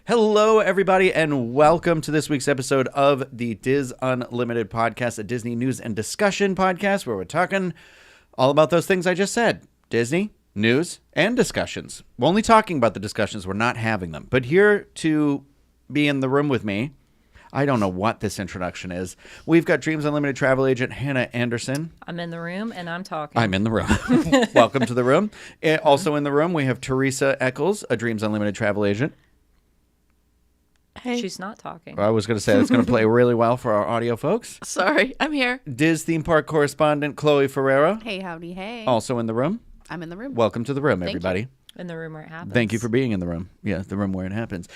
Hello, everybody, and welcome to this week's episode of the Diz Unlimited podcast, a Disney news and discussion podcast where we're talking all about those things I just said. Disney, news, and discussions. We're only talking about the discussions. We're not having them. But here to be in the room with me, I don't know what this introduction is. We've got Dreams Unlimited travel agent Hannah Anderson. I'm in the room, and I'm talking. I'm in the room. Welcome to the room. Also in the room, we have Teresa Eccles, a Dreams Unlimited travel agent. Hey. She's not talking. I was going to say that's going to play really well for our audio folks. Sorry, I'm here. Diz theme park correspondent Chloe Ferreira. Hey, howdy, hey. Also in the room. I'm in the room. Welcome to the room, everybody. In the room where it happens. Thank you for being in the room. Yeah, the room where it happens.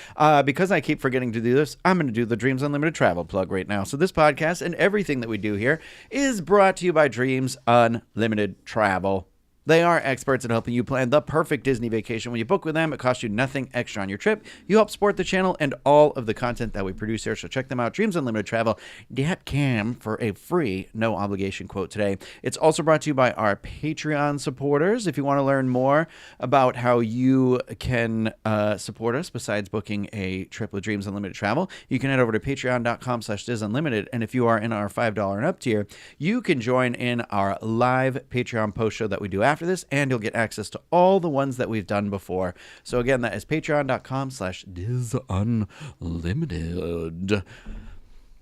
Because I keep forgetting to do this, I'm going to do the Dreams Unlimited travel plug right now. So this podcast and everything that we do here is brought to you by Dreams Unlimited Travel. They are experts at helping you plan the perfect Disney vacation. When you book with them, it costs you nothing extra on your trip. You help support the channel and all of the content that we produce here. So check them out, dreamsunlimitedtravel.com, for a free, no obligation quote today. It's also brought to you by our Patreon supporters. If you want to learn more about how you can support us besides booking a trip with Dreams Unlimited Travel, you can head over to patreon.com/DizUnlimited. And if you are in our $5 and up tier, you can join in our live Patreon post show that we do after this, and you'll get access to all the ones that we've done before. So again, that is patreon.com/DizUnlimited.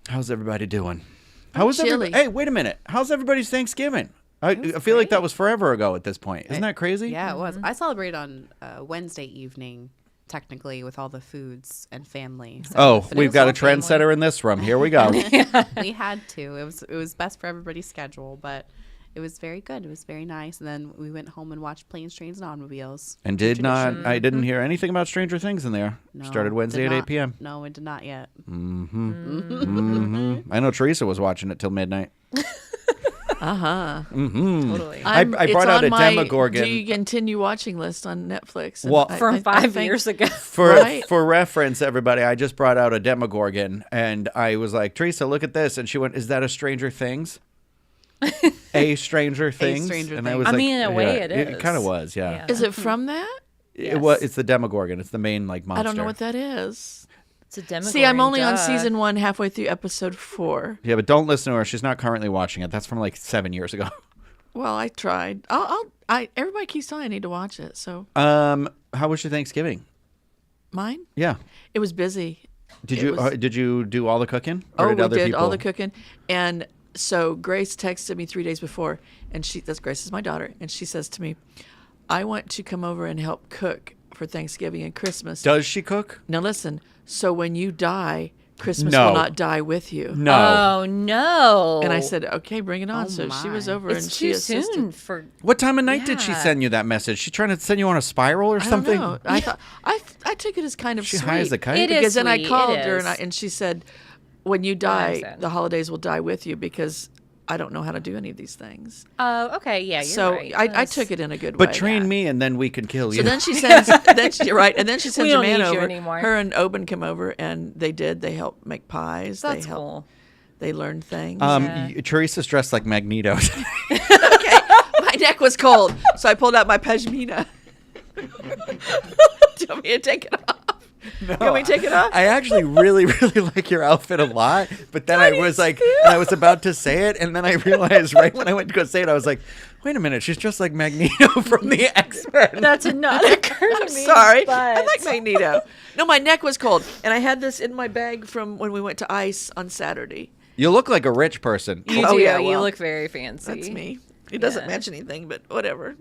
How's everybody doing? How was everybody? Hey, wait a minute. How's everybody's Thanksgiving? I feel like that was forever ago at this point. Isn't that crazy? Yeah, it was. I celebrated on Wednesday evening, technically, with all the foods and family. So we've got a trendsetter in this room. Here we go. We had to. It was best for everybody's schedule, but it was very good. It was very nice. And then we went home and watched Planes, Trains, and Automobiles. And I didn't hear anything about Stranger Things in there. No, started Wednesday at 8 p.m. No, it did not yet. I know Teresa was watching it till midnight. Totally. I brought out a Demogorgon. Do you continue watching list on Netflix? Well, from 5 years ago. For reference, everybody, I just brought out a Demogorgon, and I was like, Teresa, look at this. And she went, is that a Stranger Things? A Stranger Things? And I was in a way it is. It kind of was, yeah. Is it from that? It's the Demogorgon. It's the main monster. I don't know what that is. It's a Demogorgon. See, I'm only on season 1, halfway through episode 4. Yeah, but don't listen to her. She's not currently watching it. That's from 7 years ago. Well, I tried. Everybody keeps telling me I need to watch it. So, how was your Thanksgiving? Mine? Yeah. It was busy. Did you do all the cooking? Or we did all the cooking. And so Grace texted me 3 days before, and Grace is my daughter, and she says to me, I want to come over and help cook for Thanksgiving and Christmas. Does she cook? Now listen, so when you die, Christmas will not die with you. No. Oh, no. And I said, okay, bring it on. So she was over and she assisted. Soon for... What time of night did she send you that message? She trying to send you on a spiral or something? I don't know. I thought I took it as kind of she sweet. high as a kite? It is because then I sweet. called It her is. and she said, when you die, the holidays will die with you because I don't know how to do any of these things. Oh, okay, yeah, you're so right. I took it in a good way. But train me and then we can kill you. So then she sends, you're right, and then she sends We a don't man need you over. anymore. Her and Oben come over, and they helped make pies. That's they cool. They learned things. Teresa's dressed like Magneto. Okay, my neck was cold, so I pulled out my pashmina. Do you want me to take it off? No, you want me to take it off? I actually really, really like your outfit a lot, but then I was like, I was about to say it, and then I realized right when I went to go say it, I was like, wait a minute, she's just like Magneto from the X-Men. That did not occur to I'm me. sorry. But... I like Magneto. No, my neck was cold, and I had this in my bag from when we went to Ice on Saturday. You look like a rich person. You Oh, do. yeah, You well, look very fancy. That's me. It doesn't match anything, but whatever.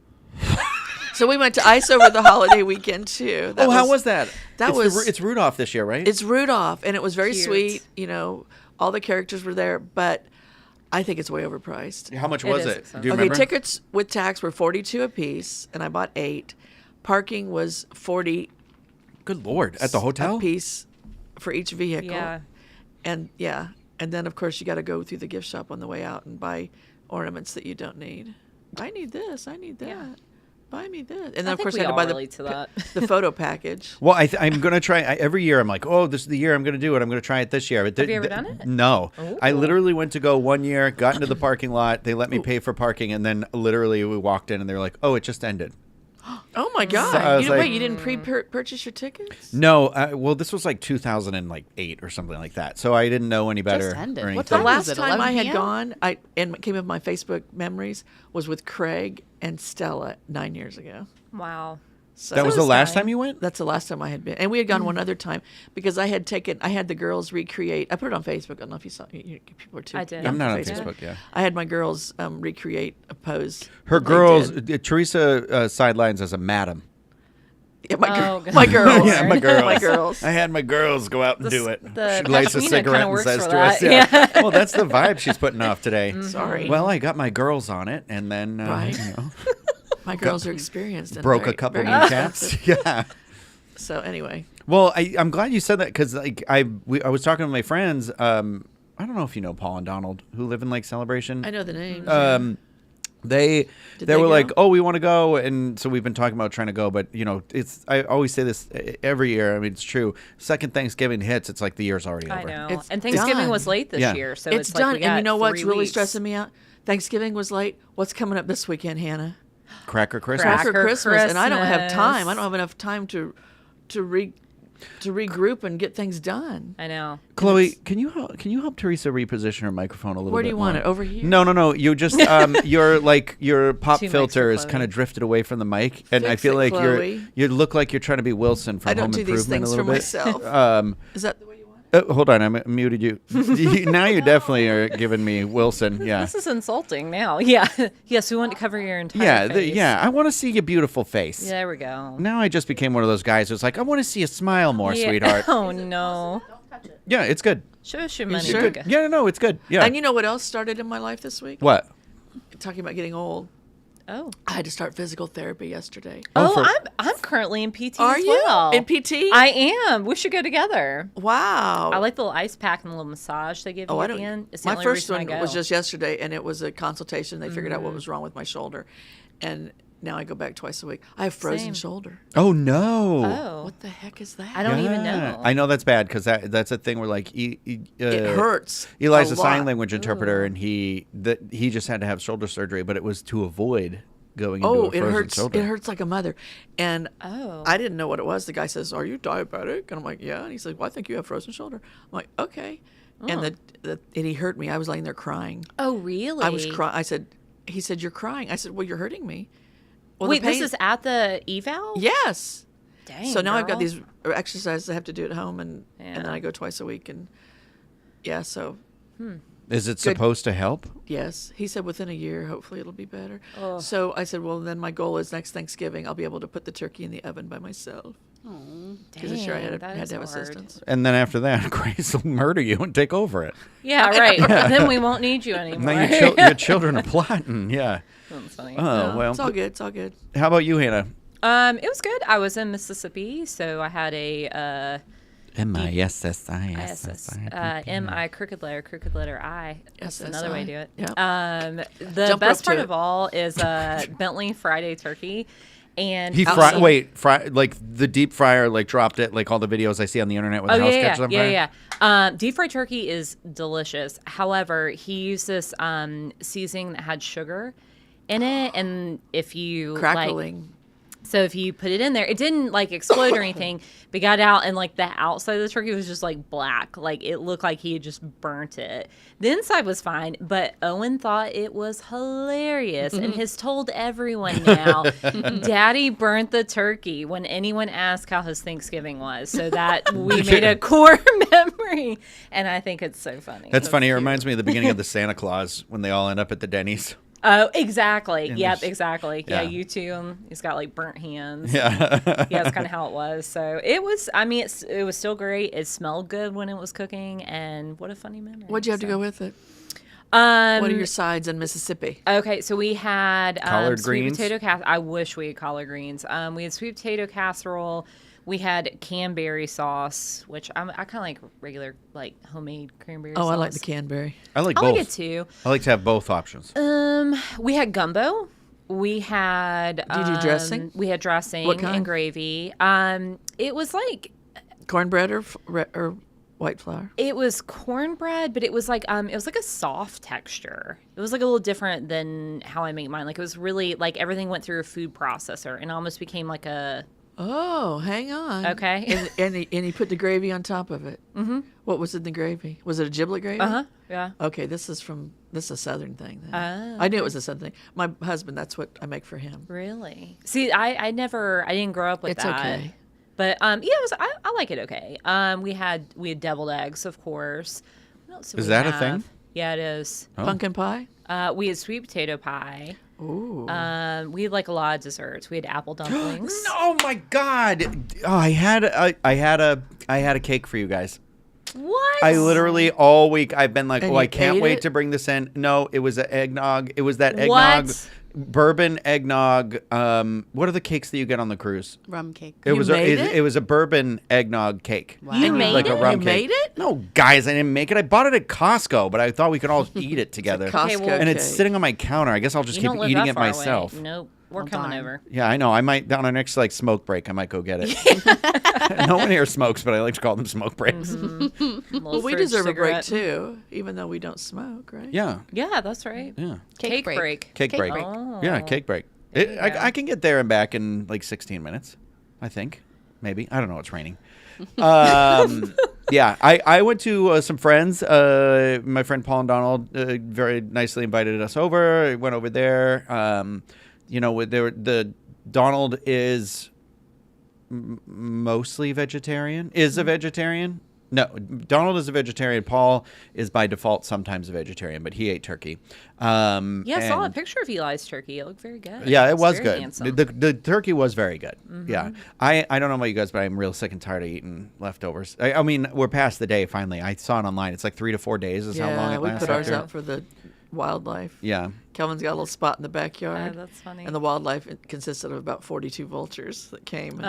So we went to Ice over the holiday weekend too. How was that? It's Rudolph this year, right? It's Rudolph, and it was very Cute. sweet. You know, all the characters were there, but I think it's way overpriced. How much was is it? expensive. Do you Okay, remember? tickets with tax were $42 a piece, and I bought 8. Parking was $40 Good Lord, at the hotel? a piece for each vehicle. Yeah. And then of course you got to go through the gift shop on the way out and buy ornaments that you don't need. I need this. I need that. Yeah. buy me this. And then, I of think course, we I had to all buy relate to that. the photo package. Well, I'm going to try. Every year I'm like, oh, this is the year I'm going to do it. I'm going to try it this year. But Have you ever done it? No. I Ooh. literally went to go one year, got into the parking lot. They let me pay for parking. And then literally we walked in and they were like, oh, it just ended. Oh, my God. So I was like- Wait, you didn't purchase your tickets? No. Well, this was like 2008 or something like that. So I didn't know any better. Just ended. Or What anything. The time last was it, time 11 I had p.m.? gone, and it came up my Facebook memories, was with Craig and Stella 9 years ago. Wow. So That was the last fine. time you went? That's the last time I had been. And we had gone one other time because I had the girls recreate. I put it on Facebook. I don't know if you saw people are too. I did. young I'm not for on Facebook, yeah. I had my girls recreate a pose. Her that they girls, did. Teresa sidelines as a madam. Yeah, my, Oh, girl, my girls. Yeah, my girls. My girls. I had my girls go out and do it. the She lights a Pashmina cigarette kinda and works says for to us, that. yeah. Well, that's the vibe she's putting off today. Sorry. Well, I got my girls on it, and then Right. you know, My girls are experienced. And broke very, a couple very kneecaps. expensive. Yeah. So anyway, Well, I'm glad you said that because like I was talking to my friends. I don't know if you know Paul and Donald who live in Lake Celebration. I know the names. They Did they they were like, go? oh, we want to go, and so we've been talking about trying to go, but you know, I always say this every year. I mean, it's true. Second Thanksgiving hits, it's like the year's already over. I know. It's And Thanksgiving done. was late this Yeah. year, so it's it's, like done. we And you got know what's 3 really weeks. stressing me out? Thanksgiving was late. What's coming up this weekend, Hannah? Cracker Christmas. Cracker Cracker Christmas, and I don't have time. I Christmas. don't have enough time to regroup and get things done. I know. Chloe, can you help Teresa reposition her microphone a little bit? Where do you want more? it? Over here? No. You just your pop 2 mics filter for is Chloe. kind of drifted away from the mic, and I Fix feel it, like Chloe. you look like you're trying to be Wilson from I don't Home do these Improvement a things for little bit. myself. Is that the way you want it? Hold on, I muted you. Now you definitely are giving me Wilson. Yeah. This is insulting now. Yeah. Yes, we want to cover your entire Yeah, face. I want to see your beautiful face. There we go. Now I just became one of those guys who's like, I want to see you smile more, Yeah. sweetheart. Oh, no. Yeah, it's good. Show us your money. sure? Rebecca. Yeah, no, it's good. Yeah. And you know what else started in my life this week? What? Talking about getting old. Oh. I had to start physical therapy yesterday. Oh, Oh, for- I'm currently in PT Are as you well. in PT? I am. We should go together. Wow. I like the little ice pack and the little massage they give you Oh, I at the don't. end. It's the My only first reason I one go. was just yesterday, and it was a consultation. They figured out what was wrong with my shoulder, and now I go back twice a week. I have frozen Same. shoulder. Oh no. Oh. What the heck is that? I don't even Yeah. know. I know that's bad because that's a thing where like It hurts. Eli's a a sign lot. language interpreter, and he just had to have shoulder surgery, but it was to avoid going Oh, into a it frozen hurts. shoulder. It hurts like a mother. And Oh. I didn't know what it was. The guy says, "Are you diabetic?" And I'm like, "Yeah." And he's like, "Well, I think you have frozen shoulder." I'm like, "Okay." And and he hurt me. I was laying there crying. Oh, really? I was crying. He said, "You're crying." I said, "Well, you're hurting me." Well, the Wait, this pain- is at the eval? Yes. Dang, So now I've got girl. these exercises I have to do at home, and then Yeah. I go twice a week, and so Is it supposed to help? yes, he said within a year, hopefully it'll be better. Oh. So I said, well, then my goal is next Thanksgiving I'll be able to put the turkey in the oven by myself because this year I Dang, had that to is have hard. assistance. And then after that, Grace will murder you and take over it. Yeah, right. Then we won't need you anymore. Now your children are plotting. Yeah. That's funny. Oh No, well. it's all good. It's all good. How about you, Hannah? It was good. I was in Mississippi, so I had a MISSI. MI crooked letter I. That's another way to do it. Yeah. The Jump best rope part to of it. all is Bentley Friday turkey, and He fried like the deep fryer like dropped it like all the videos I see on the internet with Oh the house yeah, catches on fire. yeah. Deep fried turkey is delicious. However, he used this seasoning that had sugar in it, and if you Crackling. so if you put it in there, it didn't like explode or anything, but got out and like the outside of the turkey was just like black. Like it looked like he had just burnt it. The inside was fine, but Owen thought it was hilarious and has told everyone now, Daddy burnt the turkey when anyone asked how his Thanksgiving was. So that we made a core memory. And I think it's so funny. That's funny. It reminds me of the beginning of the Santa Claus when they all end up at the Denny's. Oh, exactly. And Yep, there's- exactly. yeah. Yeah, you too. He's got like burnt hands. Yeah. Yeah, that's kind of how it was. So it was. I mean, it was still great. It smelled good when it was cooking, and what a funny memory. What'd you have to go with it? What are your sides in Mississippi? Okay, so we had Collard sweet greens? potato casserole. I wish we had collard greens. We had sweet potato casserole. We had cranberry sauce, which I kind of like regular, like homemade cranberry sauce. Oh, I like the Canberry. I like I both. like it too. I like to have both options. We had gumbo, We had. Did you do dressing? We had dressing What kind? and gravy. It was like Cornbread or white flour? it was cornbread, but it was like a soft texture. It was like a little different than how I make mine. Like it was really like everything went through a food processor and almost became like a. Oh, hang on. Okay. And he put the gravy on top of it. Mm-hmm. What was in the gravy? Was it a giblet gravy? Yeah. Okay, this is a Southern thing. Then. Oh, I knew it was a Southern thing. My husband, that's what I make for him. Really? See, I didn't grow up with It's that. okay. But yeah, I like it okay. We had deviled eggs, of course. What else did Is we that a have? thing? Yeah, it is. Pumpkin pie? We had sweet potato pie. Ooh. We had like a lot of desserts. We had apple dumplings. Oh my God! Oh, I had a cake for you guys. What? I literally all week I've been like, And oh, I you can't ate wait it? to bring this in. No, it was an eggnog. It was that eggnog, What? bourbon eggnog. What are the cakes that you get on the cruise? Rum cake. It was made it was a bourbon eggnog cake. Wow. You made Like a it? rum You cake. made it? No, guys, I didn't make it. I bought it at Costco, but I thought we could all eat it together. Costco well- And it's cake. sitting on my counter. I guess I'll just You keep don't live eating that it far myself. Away. Nope. We're Well, coming darn. over. Yeah, I know. I might on our next like smoke break. I might go get it. No one here smokes, but I like to call them smoke breaks. Well, we deserve a break too, even though we don't smoke, right? Yeah, Yeah, that's right. yeah. Cake break. Cake break. Oh. Yeah, cake break. There you go. I can get there and back in like 16 minutes. I think, maybe. I don't know. It's raining. Yeah, I went to some friends. My friend Paul and Donald very nicely invited us over. I went over there. The Donald is mostly vegetarian. Is a vegetarian. No, Donald is a vegetarian. Paul is by default sometimes a vegetarian, but he ate turkey. Yeah, I saw a and- picture of Eli's turkey. It looked very good. Yeah, it It's was very good. handsome. The turkey was very good. Yeah, I don't know about you guys, but I'm real sick and tired of eating leftovers. I mean, we're past the day finally. I saw it online. It's like 3 to 4 days is how long Yeah, it we lasts. put ours after. out for the wildlife. Yeah. Kelvin's got a little spot in the backyard. Oh, that's funny. And the wildlife consisted of about 42 vultures that came. And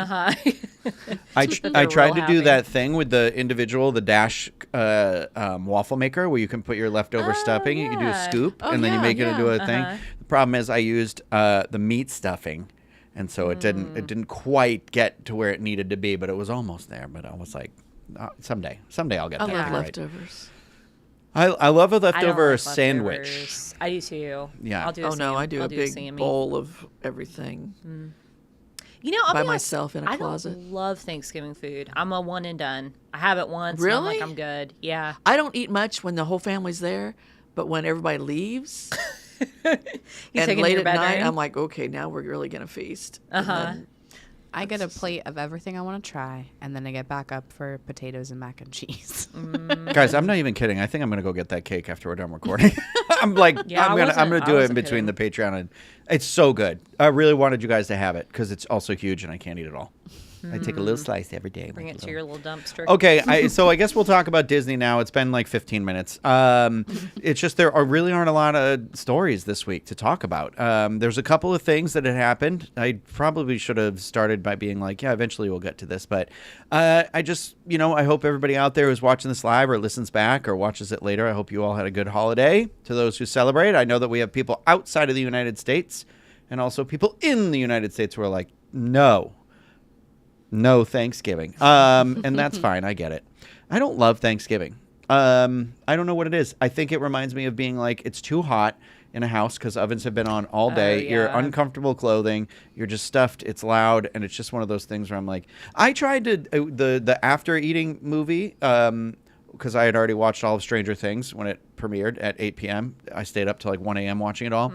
I They're tried real to do happy. that thing with the Dash waffle maker where you can put your leftover stuffing. You can do a yeah. scoop Oh, and then you yeah, make it yeah. into a thing. The problem is I used the meat stuffing, and so it didn't quite get to where it needed to be, but it was almost there. But I was like, someday I'll get I that love right. leftovers. I love a I don't leftover like sandwich. leftovers. I do too. Yeah. I'll do a Oh, no, Sam- I do I'll a big Sammy. bowl of everything. You know, I'll by be honest, myself in a closet. I don't love Thanksgiving food. I'm a one and done. I have it once. And I'm Really? like, I'm good. Yeah. I don't eat much when the whole family's there, but when everybody leaves You and take it to late your at night, bedroom? I'm like, okay, now we're really going to feast. And then- I get a plate of everything I want to try, and then I get back up for potatoes and mac and cheese. Guys, I'm not even kidding. I think I'm gonna go get that cake after we're done recording. I'm like, Yeah, I'm gonna I do it in wasn't between kidding. the Patreon and it's so good. I really wanted you guys to have it because it's also huge and I can't eat it all. I take a little slice every day. Bring it to your little dumpster. Okay, so I guess we'll talk about Disney now. It's been like 15 minutes. It's just really aren't a lot of stories this week to talk about. There's a couple of things that had happened. I probably should have started by being like, yeah, eventually we'll get to this. But I just, I hope everybody out there who's watching this live or listens back or watches it later, I hope you all had a good holiday. To those who celebrate, I know that we have people outside of the United States and also people in the United States who are like, no Thanksgiving. And that's fine. I get it. I don't love Thanksgiving. I don't know what it is. I think it reminds me of being like, it's too hot in a house because ovens have been on all day. You're yeah. uncomfortable clothing. You're just stuffed. It's loud. And it's just one of those things where I'm like, I tried to, the after eating movie, because I had already watched all of Stranger Things when it premiered at 8 p.m. I stayed up till like 1 a.m. watching it all.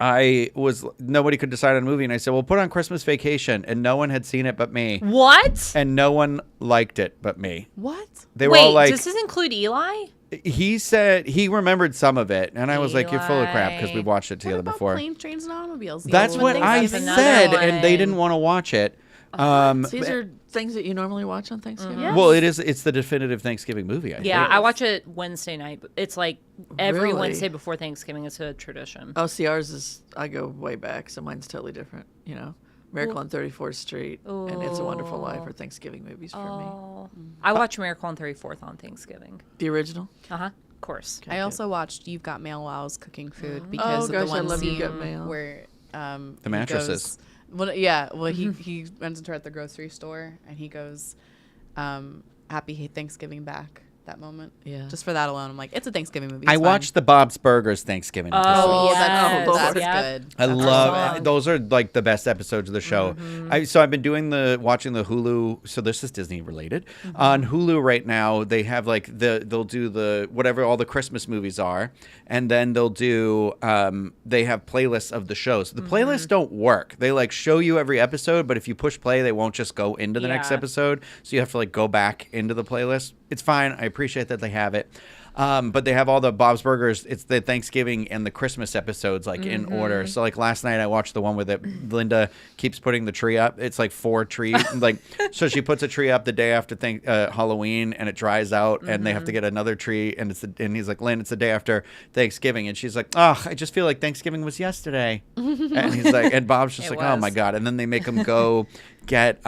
Nobody could decide on a movie, and I said, well, put on Christmas Vacation, and no one had seen it but me. What? And no one liked it but me. What? They were Wait, all like, does this include Eli? he said he remembered some of it, and I was like, you're full of crap because we Eli. watched it What together about before. Planes, Trains, and Automobiles? The That's other what one I That's Thanksgiving? another said, and they one. didn't want to watch it. So these are things that you normally watch on Thanksgiving? Yeah. Well, it's the definitive Thanksgiving movie, I Yeah, think. I watch it Wednesday night. It's like every Really? Wednesday before Thanksgiving. It's a tradition. Oh, see, ours is, I go way back, so mine's totally different. Miracle on 34th Street and It's a Wonderful Life are Thanksgiving movies for me. I watch Miracle on 34th on Thanksgiving. The original? Uh huh. Of course. I also watched You've Got Mail while I was cooking food Oh, because of gosh, the I one love You've scene Got Mail. where The he mattresses. goes- well, yeah. Well, he runs into her at the grocery store and he goes, "Happy Thanksgiving back." That moment, Yeah. Just for that alone, I'm like, it's a Thanksgiving movie. I It's watched the Bob's Burgers Thanksgiving episode. Oh, that's- yes. that's Yep. good. I That's love song. those are like the best episodes of the show. So I've been doing watching the Hulu. So this is Disney related on Hulu right now. They have like they'll do the whatever all the Christmas movies are, and then they'll do they have playlists of the shows. The playlists don't work. They like show you every episode, but if you push play, they won't just go into the next Yeah. episode. So you have to like go back into the playlist. It's fine. I appreciate that they have it. But they have all the Bob's Burgers. It's the Thanksgiving and the Christmas episodes like in order. So like last night I watched the one where Linda keeps putting the tree up. It's like 4 trees. Like so she puts a tree up the day after Halloween and it dries out and they have to get another tree and and he's like, Lynn, it's the day after Thanksgiving, and she's like, oh, I just feel like Thanksgiving was yesterday. And he's like, and Bob's just It like, oh was. my God. And then they make him go get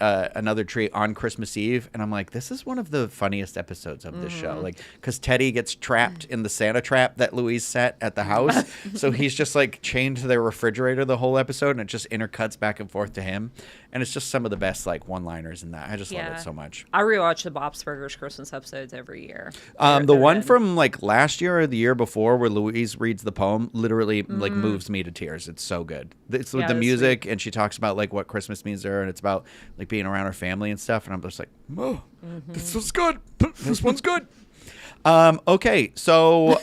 another tree on Christmas Eve. And I'm like, this is one of the funniest episodes of this show. Like, because Teddy gets trapped in the Santa trap that Louise set at the house. So he's just like chained to their refrigerator the whole episode, and it just intercuts back and forth to him. And it's just some of the best like one-liners in that. I just love it so much. I rewatch the Bob's Burgers Christmas episodes every year. The They're one good. from like last year or the year before where Louise reads the poem literally like moves me to tears. It's so good. It's with Yeah, the that's music and she talks about like what Christmas means to her, and it's about like being around her family and stuff. And I'm just like, oh, this one's good. This one's good. Okay, so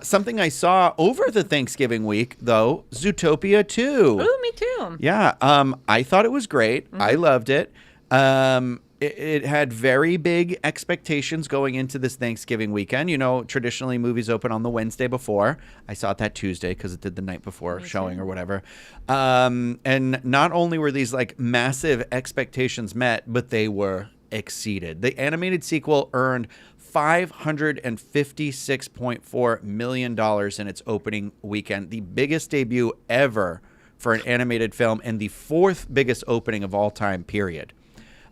something I saw over the Thanksgiving week though, Zootopia 2. Ooh, me too. Yeah, I thought it was great. I loved it. It had very big expectations going into this Thanksgiving weekend. You know, traditionally movies open on the Wednesday before. I saw it that Tuesday because it did the night before showing or whatever. And not only were these like massive expectations met, but they were exceeded. The animated sequel earned $556.4 million in its opening weekend, the biggest debut ever for an animated film and the 4th biggest opening of all time, period.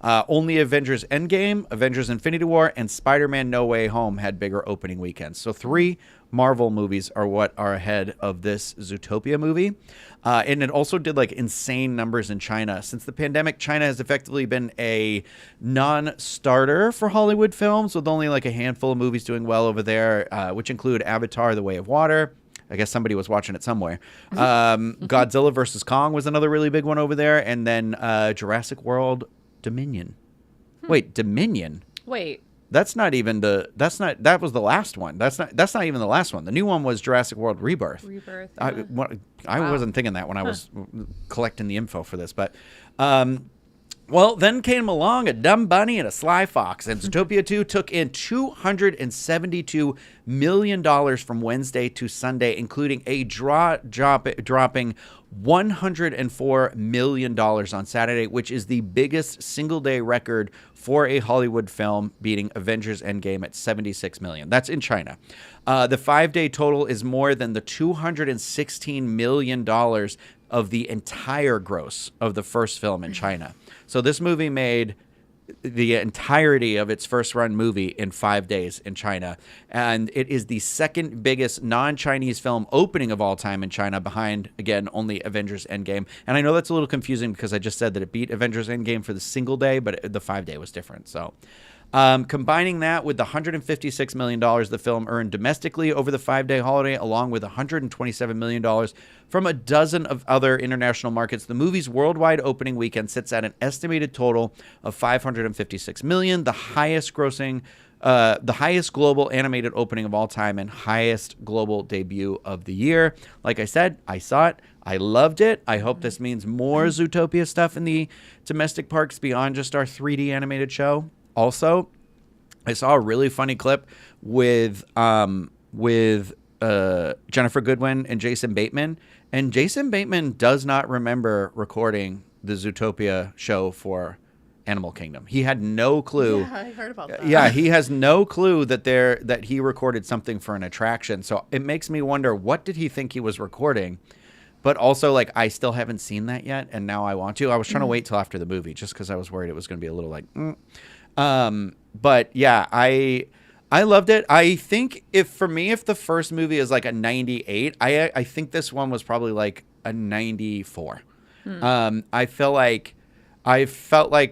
Only Avengers Endgame, Avengers Infinity War, and Spider-Man No Way Home had bigger opening weekends. So 3 Marvel movies are what are ahead of this Zootopia movie. And it also did like insane numbers in China. Since the pandemic, China has effectively been a non-starter for Hollywood films, with only like a handful of movies doing well over there, which include Avatar: The Way of Water. I guess somebody was watching it somewhere. Godzilla vs. Kong was another really big one over there. And then Jurassic World Dominion. Wait, Dominion? Wait. That was the last one. That's not even the last one. The new one was Jurassic World Rebirth. Rebirth. I wasn't thinking that when I was collecting the info for this, but well, then came along a dumb bunny and a sly fox, and Zootopia 2 took in $272 million from Wednesday to Sunday, including a dropping $104 million on Saturday, which is the biggest single-day record for a Hollywood film, beating Avengers Endgame at $76 million. That's in China. The 5-day total is more than the $216 million of the entire gross of the first film in China. So this movie made the entirety of its first run movie in 5 days in China. And it is the second biggest non-Chinese film opening of all time in China, behind, again, only Avengers Endgame. And I know that's a little confusing because I just said that it beat Avengers Endgame for the single day, but the 5-day was different. So combining that with the $156 million the film earned domestically over the 5-day holiday, along with $127 million from a dozen of other international markets, the movie's worldwide opening weekend sits at an estimated total of $556 million, the highest global animated opening of all time and highest global debut of the year. Like I said, I saw it. I loved it. I hope this means more Zootopia stuff in the domestic parks beyond just our 3D animated show. Also, I saw a really funny clip with Jennifer Goodwin and Jason Bateman. And Jason Bateman does not remember recording the Zootopia show for Animal Kingdom. He had no clue. Yeah, I heard about that. Yeah, he has no clue that he recorded something for an attraction. So it makes me wonder, what did he think he was recording? But also, like, I still haven't seen that yet, and now I want to. I was trying to wait till after the movie just because I was worried it was going to be a little like, But yeah, I loved it. I think if the first movie is like a 98, I think this one was probably like a 94. I felt like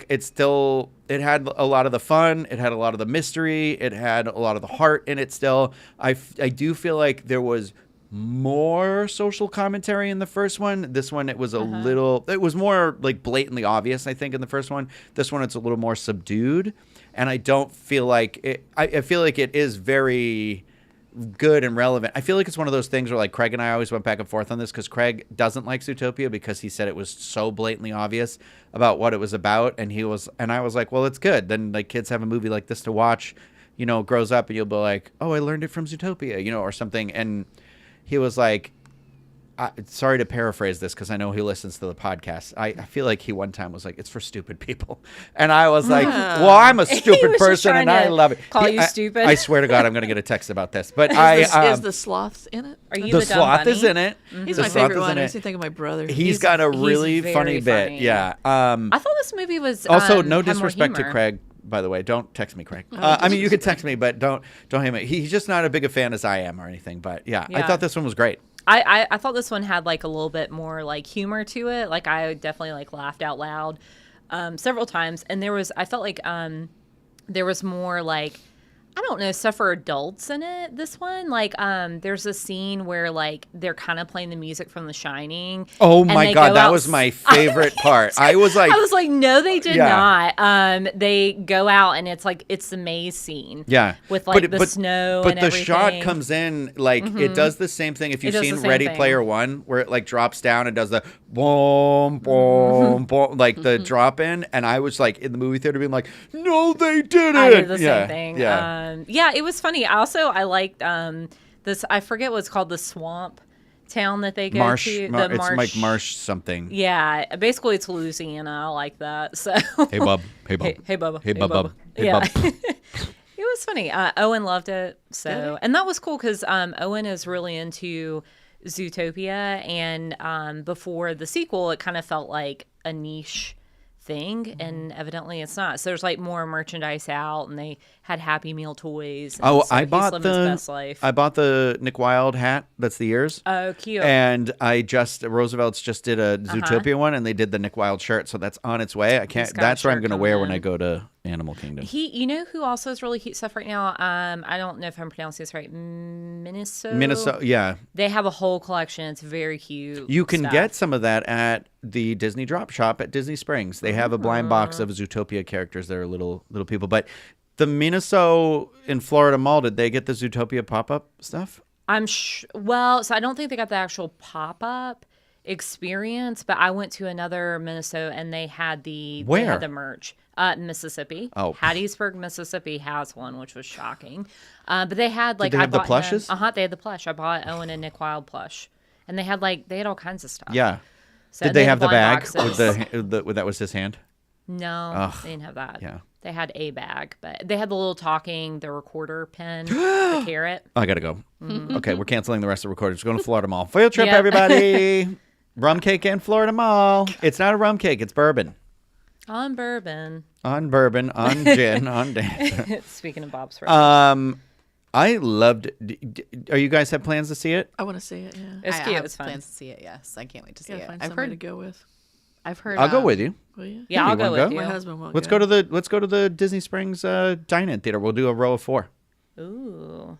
it had a lot of the fun. It had a lot of the mystery. It had a lot of the heart in it still. I do feel like there was more social commentary in the first one. This one, it was it was more like blatantly obvious, I think, in the first one. This one, it's a little more subdued. And I don't feel like it, I feel like it is very good and relevant. I feel like it's one of those things where like Craig and I always went back and forth on this because Craig doesn't like Zootopia because he said it was so blatantly obvious about what it was about. And I was like, well, it's good. Then like kids have a movie like this to watch, grows up and you'll be like, oh, I learned it from Zootopia, or something. And he was like, sorry to paraphrase this because I know he listens to the podcast. I feel like he one time was like, it's for stupid people. And I was like, well, I'm a stupid person and I love it. Call you stupid? I swear to God, I'm going to get a text about this. But is the sloth in it? Are you the the dumb sloth bunny? is in it. He's The my sloth favorite is in one. I it. used to think of my brother. He's got a really very funny bit. funny. Yeah. I thought this movie was Also, had no more disrespect to humor. Craig, by the way. Don't text me, Craig. I mean, you could text me, but don't hit me. He's just not as big a fan as I am or anything. But yeah, I Yeah. thought this one was great. I thought this one had like a little bit more like humor to it. Like I definitely like laughed out loud several times, and I felt like there was more like, I don't know, stuff for adults in it. This one, like, there's a scene where like they're kind of playing the music from The Shining. Oh and my they God, go that out- was my favorite part. I was like, no, they did Yeah. not. They go out and it's the maze scene. yeah, with like the snow. But and the everything. shot comes in like it does the same thing. If you've It does seen the same Ready thing. Player One, where it like drops down and does the boom, boom, boom, like the drop in, and I was like in the movie theater being like, no, they didn't. I did the yeah. same thing. Yeah. It was funny. I liked this. I forget what's called the swamp town that they go Marsh. to. It's like Marsh something. Yeah, basically it's Louisiana. I like that. So Hey, bub. Hey, bub. hey, Bubba. Hey, bub. Hey, Yeah. bub. It was funny. Owen loved it. So, and that was cool because Owen is really into Zootopia, and before the sequel, it kind of felt like a niche thing, and evidently it's not. So there's like more merchandise out, and they had Happy Meal toys. And Oh, so I he's bought living his best life. I bought the Nick Wilde hat. That's the ears. Oh, cute. And Roosevelt's just did a Zootopia one, and they did the Nick Wilde shirt, so that's on its way. got That's a what I'm shirt going to wear coming when I in. go to Animal Kingdom. You know who also has really cute stuff right now? I don't know if I'm pronouncing this right. Minnesota. Yeah. They have a whole collection. It's very cute. You can stuff. get some of that at the Disney Drop Shop at Disney Springs. They have a blind box Uh-huh. of Zootopia characters that are little people. But the Minnesota in Florida Mall, did they get the Zootopia pop-up stuff? So I don't think they got the actual pop-up experience, but I went to another Minnesota and they had they Where? had the merch. Mississippi. Oh. Hattiesburg, Mississippi has one, which was shocking. But they had like they have the bought plushes? They had the plush. I bought Owen and Nick Wilde plush, and they had all kinds of stuff. Yeah. So Did they have the blind bag boxes. with that was his hand? No, they didn't have that. Yeah. They had a bag, but they had the little the recorder pen, the carrot. I gotta go. Okay, we're canceling the rest of the recordings. We're going to Florida Mall. Field trip, Yep. everybody. Rum cake and Florida Mall. It's not a rum cake. It's bourbon. On bourbon. On bourbon, on gin, on dance. Speaking of Bob's Burgers. I loved. Are you guys have plans to see it? I want to see it. Yeah. It's I cute. have It's fun. plans to see it. Yes, I can't wait to see Gotta it. find I've somebody to heard. go with. I've heard. I'll go with you. Will you? Yeah, you I'll go wanna with go? you. My husband won't. Let's go to the Disney Springs dine-in theater. We'll do a row of 4. Ooh.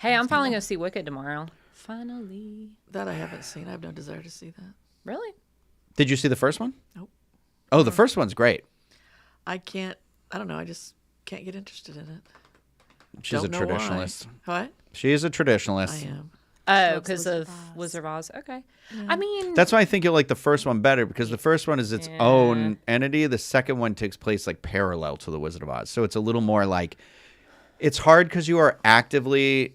Hey, I'm finally going to see Wicked tomorrow. Finally. That I haven't seen. I have no desire to see that. Really? Did you see the first one? Nope. Oh, the first one's great. I can't. I don't know. I just can't get interested in it. She's Don't a know why. traditionalist. What? She is a I traditionalist. am. Oh, loves because Wizard of of Oz. Wizard of Oz. Okay. I mean, That's why I think you'll like the first one better because the first one is its own entity. The second one takes place like parallel to the Wizard of Oz. So it's a little more like it's hard because you are actively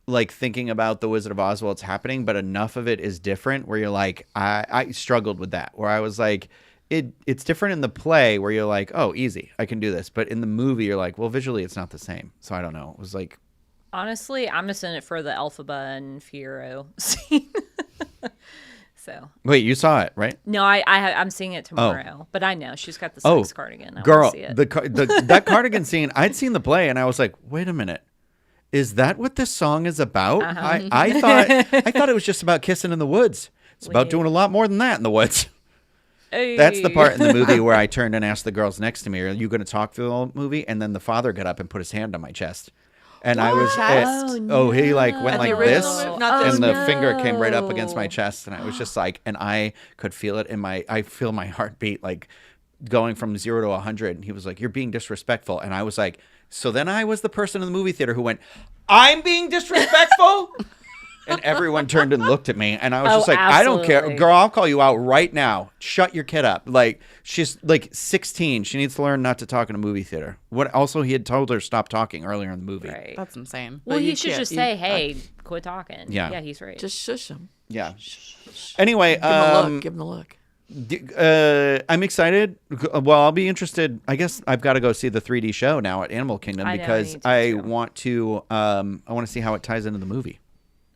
like thinking about the Wizard of Oz while it's happening, but enough of it is different where you're like, I struggled with that where I was like, it's different in the play where you're like, oh, easy, I can do this. But in the movie, you're like, well, visually it's not the same. So I don't know. It was like, honestly, I'm just in it for the Elphaba and Fiero scene. So Wait, you saw it, right? no, I'm seeing it tomorrow. But I know she's got the Oh, sex cardigan. I Girl, wanna see it. that cardigan scene, I'd seen the play and I was like, wait a minute. Is that what this song is about? I thought it was just about kissing in the woods. It's about doing a lot more than that in the woods. That's the part in the movie where I turned and asked the girls next to me, are you going to talk through the whole movie? And then the father got up and put his hand on my chest. And I was, he like went like this, and the finger came right up against my chest. And I was just like, and I could feel it I feel my heartbeat like going from 0 to 100. And he was like, you're being disrespectful. And I was like, so then I was the person in the movie theater who went, I'm being disrespectful? And everyone turned and looked at me. And I was just like, absolutely. I don't care. Girl, I'll call you out right now. Shut your kid up. Like, she's like 16. She needs to learn not to talk in a movie theater. Also, he had told her stop talking earlier in the movie. Right. That's insane. Well, But he you should can't- just you- say, hey, quit talking. Yeah. he's right. Just shush him. Yeah. Anyway, Give him a look. Give him the look. I'm excited. Well, I'll be interested. I guess I've got to go see the 3D show now at Animal Kingdom I know, I because need to I too. want to. I want to see how it ties into the movie.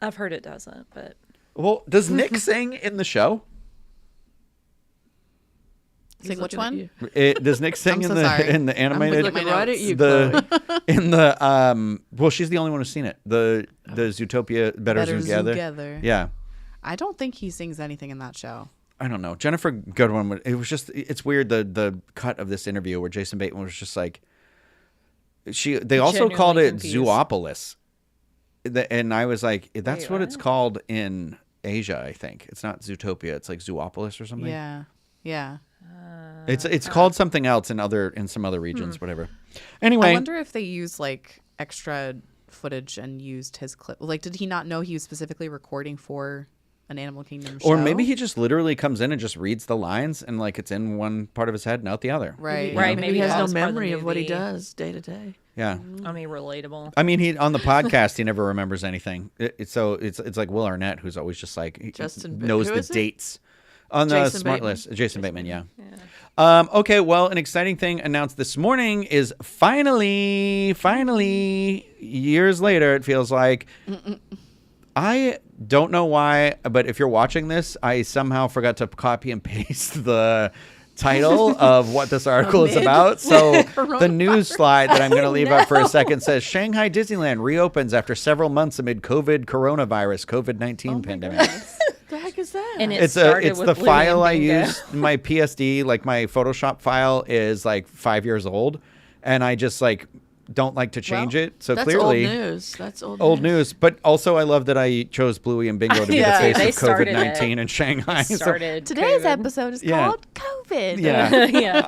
I've heard it doesn't, but Well, does Nick sing in the show? He's Sing which looking at one? you. Does Nick sing I'm in so the sorry. in the animated? looking right at you, the in the Well, she's the only one who's seen it. The Zootopia Better Zoom Together. Together. Yeah. I don't think he sings anything in that show. I don't know. Jennifer Goodwin. It was just. It's weird the cut of this interview where Jason Bateman was just like. They also Genuinely called it confused. Zoopolis, and I was like, that's Wait, what what? it's called in Asia. I think it's not Zootopia. It's like Zoopolis or something. Yeah. Yeah. It's called something else in some other regions. Whatever. I Anyway, wonder if they used like extra footage and used his clip. Like, did he not know he was specifically recording for an Animal Kingdom show? or maybe he just literally comes in and just reads the lines and like it's in one part of his head and out the other. Right. Right, Maybe maybe he has that no was part of the memory of what he movie. does day to day. Yeah. I mean, relatable. I mean, he on the podcast he never remembers anything. So it's like Will Arnett who's always just like he Justin knows who the is it? dates on the Jason smart Bateman. list. Jason Bateman, yeah. Okay, well, an exciting thing announced this morning is finally, years later, it feels like. I don't know why, but if you're watching this, I somehow forgot to copy and paste the title of what this article is about. So the news slide that I'm going to leave up for a second says Shanghai Disneyland reopens after several months amid COVID-19 pandemic. The heck is that? And It's started it's with the Bluey file I and Bingo. use. My PSD, like my Photoshop file, is like 5 years old, and I just like don't like to change it. So that's clearly, old news. That's old news. But also, I love that I chose Bluey and Bingo to be Yeah, the they face of started COVID-19 it. in Shanghai. So, Started Today's COVID. episode is Yeah. called COVID. yeah.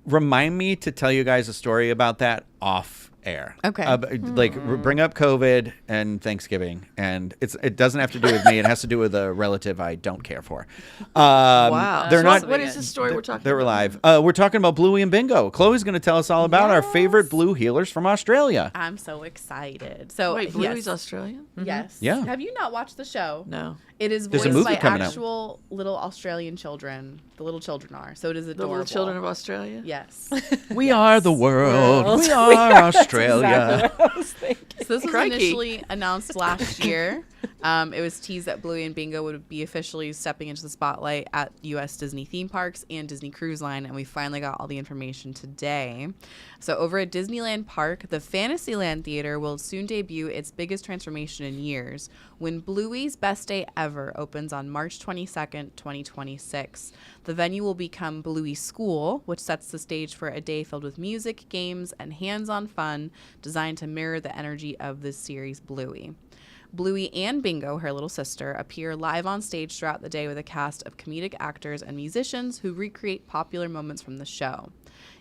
Remind me to tell you guys a story about that off air. Okay. Bring up COVID and Thanksgiving, and it doesn't have to do with me. It has to do with a relative I don't care for. Wow. They're So not. what is the story we're talking They're about? live. We're talking about Bluey and Bingo. Chloe's going to tell us all about our favorite blue healers from Australia. I'm so excited. So Wait, Bluey's yes. Australian? Yes. Yeah. Have you not watched the show? No. It is There's a voiced movie by coming out. actual little Australian children. The little children are. So it is The adorable. little children of Australia? Yes. We are the world. We are Australia. So this was Crikey. initially announced last year. It was teased that Bluey and Bingo would be officially stepping into the spotlight at U.S. Disney theme parks and Disney Cruise Line, and we finally got all the information today. So over at Disneyland Park, the Fantasyland Theater will soon debut its biggest transformation in years when Bluey's Best Day Ever opens on March 22nd, 2026. The venue will become Bluey School, which sets the stage for a day filled with music, games, and hands-on fun designed to mirror the energy of this series, Bluey. Bluey and Bingo, her little sister, appear live on stage throughout the day with a cast of comedic actors and musicians who recreate popular moments from the show.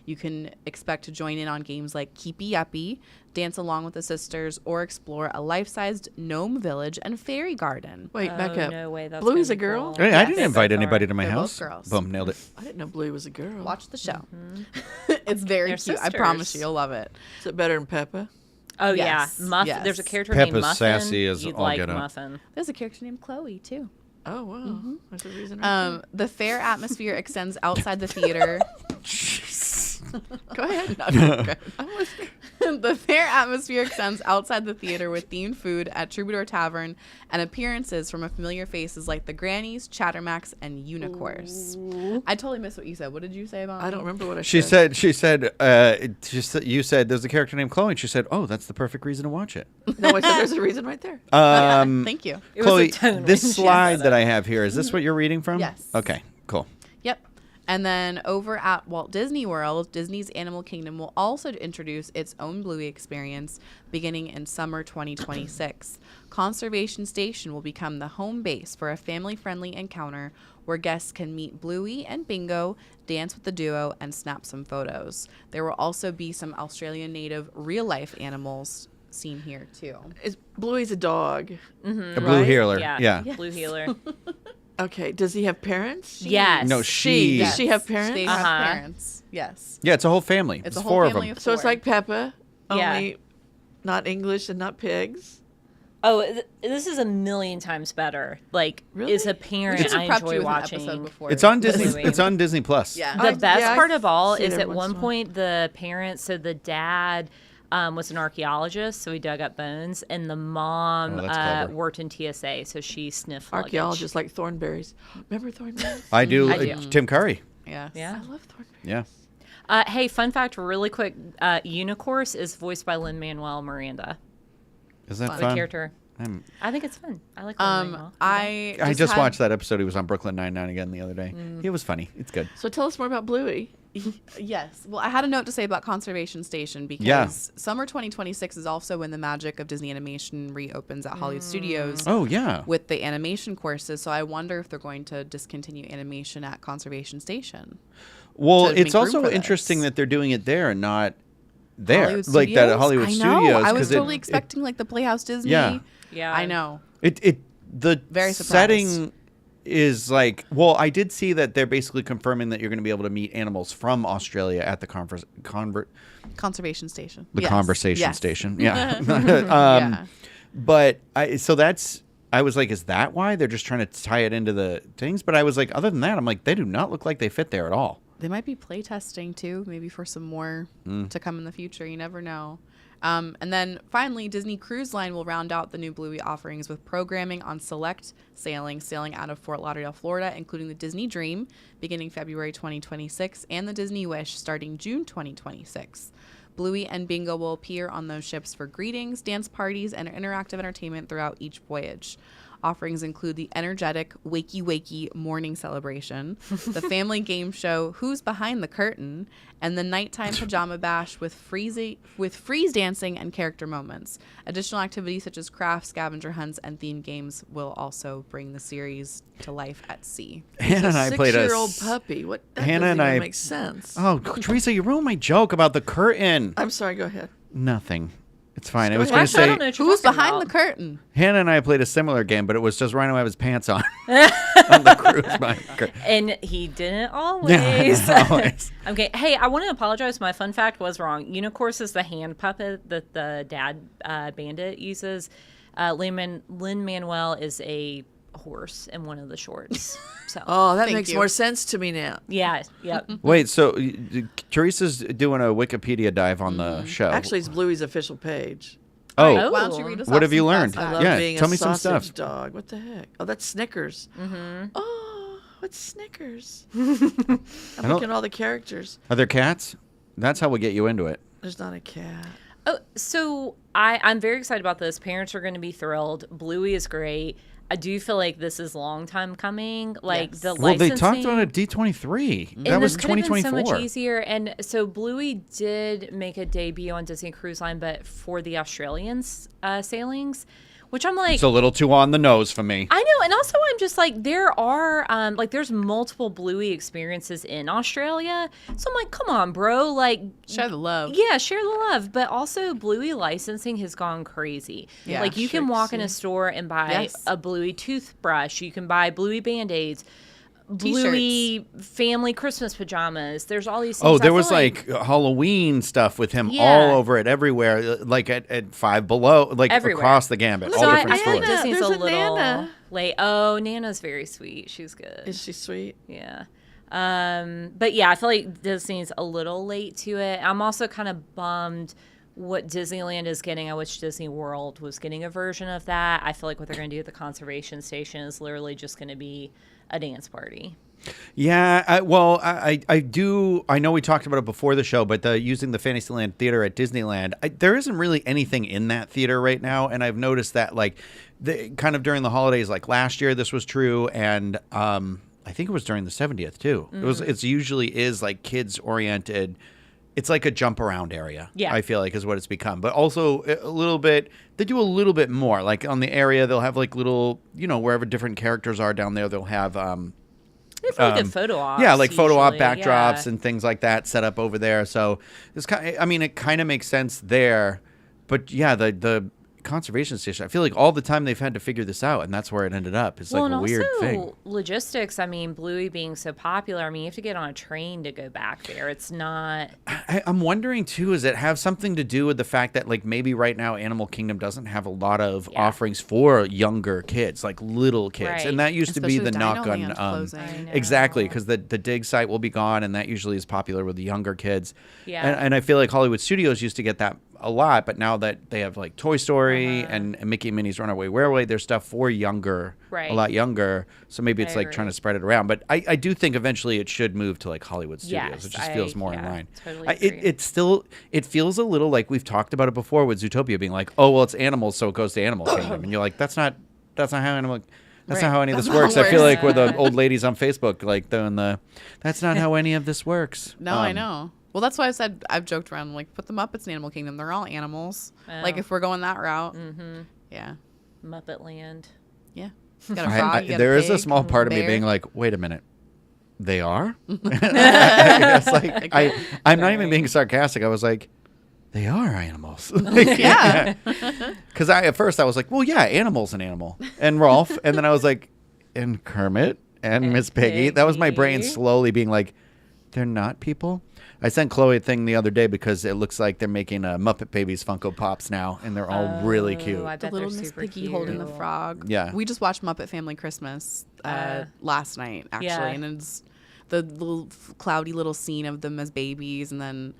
You can expect to join in on games like Keepy Uppy, dance along with the sisters, or explore a life-sized gnome village and fairy garden. Wait, back Oh, up. no way, that's Bluey's gonna a be girl? cool. Hey, I Yes, didn't they invite both anybody are. to my They're house. both girls. Boom, nailed it. I didn't know Bluey was a girl. Watch the show. Mm-hmm. It's very They're cute. I promise sisters. you, you'll love it. Is it better than Peppa? Oh Yes, yeah, Muffin. yes. There's a character Peppa's named Muffin. sassy as You'd all like get out. Muffin. There's a character named Chloe, too. Oh, wow. There's a reason. Right The fair atmosphere extends outside the theater. there. Go ahead. No, okay. I'm listening. The fair atmosphere extends outside the theater with themed food at Troubadour Tavern and appearances from familiar faces like the Grannies, Chattermax, and Unicorse. I totally missed what you said. What did you say about I me? don't remember what I She said. you said there's a character named Chloe. And she said, "Oh, that's the perfect reason to watch it." No, I said there's a reason right there. Thank you. It was a Chloe, tone when this she slide said that I have here, is this what you're reading from? Yes. Okay, cool. Yep. And then over at Walt Disney World, Disney's Animal Kingdom will also introduce its own Bluey experience beginning in summer 2026. Conservation Station will become the home base for a family-friendly encounter where guests can meet Bluey and Bingo, dance with the duo, and snap some photos. There will also be some Australian native real-life animals seen here too. Bluey's a dog. A blue Right? healer. Yeah. Yeah. Blue healer. Okay. Does he have parents? Yes. No, she. Does she have parents? They have Uh-huh. parents. Yes. Yeah, it's a whole family. It's There's a whole four family of them. of So it's four. like Peppa, Yeah. only not English and not pigs. Oh, this is a million times better. Like, Really? as a We parent, should have I prepped enjoy you with an episode watching. before. It's on Disney. Bluey. It's on Disney Plus. Yeah. The best I part of all see it is every at once one in a while. point the parents, so the dad was an archaeologist, so he dug up bones, and the mom Oh, that's clever. worked in TSA, so she sniffed luggage. Archaeologists like thornberries. Remember thornberries? I do. I do. Tim Curry. Yes. Yeah. I love thornberries. Yeah. Hey, fun fact, really quick: Unicorse is voiced by Lin-Manuel Miranda, Is that the fun? character. I'm- I think it's fun. I like Lin-Manuel. I just had- watched that episode. He was on Brooklyn Nine-Nine again the other day. It was funny. It's good. So tell us more about Bluey. Yes. Well, I had a note to say about Conservation Station because Yeah. summer 2026 is also when the magic of Disney Animation reopens at Hollywood Studios Oh yeah. with the animation courses. So I wonder if they're going to discontinue animation at Conservation Station. Well, to it's make room also for interesting this. that they're doing it there and not there, Hollywood like that at Studios? Hollywood I know. Studios. I was 'cause totally expecting like the Playhouse Disney. Yeah. Yeah. I know. The Very surprised. setting is like, well, I did see that they're basically confirming that you're going to be able to meet animals from Australia at the Conservation Station. the Yes. conversation Yes. station. Yeah. Yeah. But I was like, is that why they're just trying to tie it into the things? But I was like, other than that, I'm like, they do not look like they fit there at all. They might be play testing too, maybe for some more Mm. to come in the future. You never know. And then finally, Disney Cruise Line will round out the new Bluey offerings with programming on select sailings sailing out of Fort Lauderdale, Florida, including the Disney Dream beginning February 2026 and the Disney Wish starting June 2026. Bluey and Bingo will appear on those ships for greetings, dance parties, and interactive entertainment throughout each voyage. Offerings include the energetic Wakey Wakey morning celebration, the family game show Who's Behind the Curtain, and the nighttime pajama bash with freeze dancing and character moments. Additional activities such as crafts, scavenger hunts, and theme games will also bring the series to life at sea. Hannah and I played a 6-year-old puppy. What? That Hannah doesn't and even I- make sense. Oh, Teresa, you ruined my joke about the curtain. I'm sorry. Go ahead. Nothing. It's fine. I Go was ahead. going to Actually, I say don't know what you're Who's talking behind about. the curtain? Hannah and I played a similar game, but it was just Rhino have his pants on on the cruise. Behind the curtain. And he didn't always. Yeah, always. Okay. Hey, I want to apologize. My fun fact was wrong. Unicorse is the hand puppet that the dad bandit uses. Lin-Manuel is a horse in one of the shorts. So, Oh, that Thank makes you. more sense to me now. yeah. Yep. Wait, so Teresa's doing a Wikipedia dive on the show. Actually, it's Bluey's official page. Oh, Why don't you read us What off have you some learned? fast I facts? love Yeah, being tell a me some sausage stuff. dog. What the heck? Oh, that's Snickers. Mm-hmm. Oh, what's Snickers? I'm looking at all the characters. Are there cats? That's how we get you into it. There's not a cat. Oh, so I'm very excited about this. Parents are going to be thrilled. Bluey is great. I do feel like this is long time coming. Like Yes. the Well, they licensing. talked about it at D23. That And was this could have been 2024. so much easier. And so Bluey did make a debut on Disney Cruise Line, but for the Australian sailings, which I'm like, It's a little too on the nose for me. I know. And also I'm just like, there are, there's multiple Bluey experiences in Australia. So I'm like, come on, bro. Like, Share the love. yeah, share the love. But also, Bluey licensing has gone crazy. Yeah, like, you can walk in a store and buy Yes. a Bluey toothbrush. You can buy Bluey Band-Aids. Bluey family Christmas pajamas. There's all these things. Oh, there I was feel like Halloween stuff with him Yeah. all over it, everywhere, like at Five Below, like Everywhere. across the gambit, So all I different feel like stores. Disney's There's a a little Nana. late. Oh, Nana's very sweet. She's good. Is she sweet? Yeah. But yeah, I feel like Disney's a little late to it. I'm also kind of bummed what Disneyland is getting. I wish Disney World was getting a version of that. I feel like what they're going to do at the conservation station is literally just going to be a dance party. Yeah, I do. I know we talked about it before the show, but using the Fantasyland Theater at Disneyland, there isn't really anything in that theater right now, and I've noticed that like kind of during the holidays, like last year, this was true, and I think it was during the 70th too. It's usually is like kids oriented. It's like a jump around area. Yeah, I feel like is what it's become, but also a little bit. They do a little bit more. Like on the area, they'll have like little, wherever different characters are down there, they'll have. They have really good photo ops. Yeah, like photo op usually, backdrops and things like that set up over there. So it's it kind of makes sense there. But yeah, the conservation station, I feel like all the time they've had to figure this out, and that's where it ended up. It's like a weird thing. Logistics, Bluey being so popular, you have to get on a train to go back there. It's not... I'm wondering, too, does it have something to do with the fact that, like, maybe right now Animal Kingdom doesn't have a lot of offerings for younger kids, like little kids. Right. And that used Especially to be the with knock on... Dinoland closing. Exactly, because the dig site will be gone, and that usually is popular with the younger kids. Yeah. And I feel like Hollywood Studios used to get that a lot, but now that they have like Toy Story and Mickey and Minnie's Runaway Railway, there's stuff for a lot younger. So maybe it's like trying to spread it around. But I do think eventually it should move to like Hollywood Studios. It just feels more in line. Totally agree. It feels a little like we've talked about it before with Zootopia being like, oh well, it's animals, so it goes to Animal Kingdom, and you're like, that's not how animal. That's not how any of this works. I feel like with the old ladies on Facebook, like that's not how any of this works. No, I know. Well, that's why I've joked around, like, put the Muppets in Animal Kingdom. They're all animals. Oh. Like, if we're going that route. Mm-hmm. Yeah. Muppet Land. Yeah. You got a frog, you got there a is a pig, small part of me bear. being like, wait a minute. They are? It's like, I'm not even being sarcastic. I was like, they are animals. Yeah. Because at first I was like, well, yeah, animal's an animal. And Rolf. And then I was like, and Kermit and Miss Piggy. That was my brain slowly being like, they're not people? I sent Chloe a thing the other day because it looks like they're making Muppet Babies Funko Pops now, and they're all really cute. I The bet little they're Miss super Piggy cute. holding the frog. Yeah. We just watched Muppet Family Christmas last night, actually. Yeah. And it's the little cloudy little scene of them as babies, and then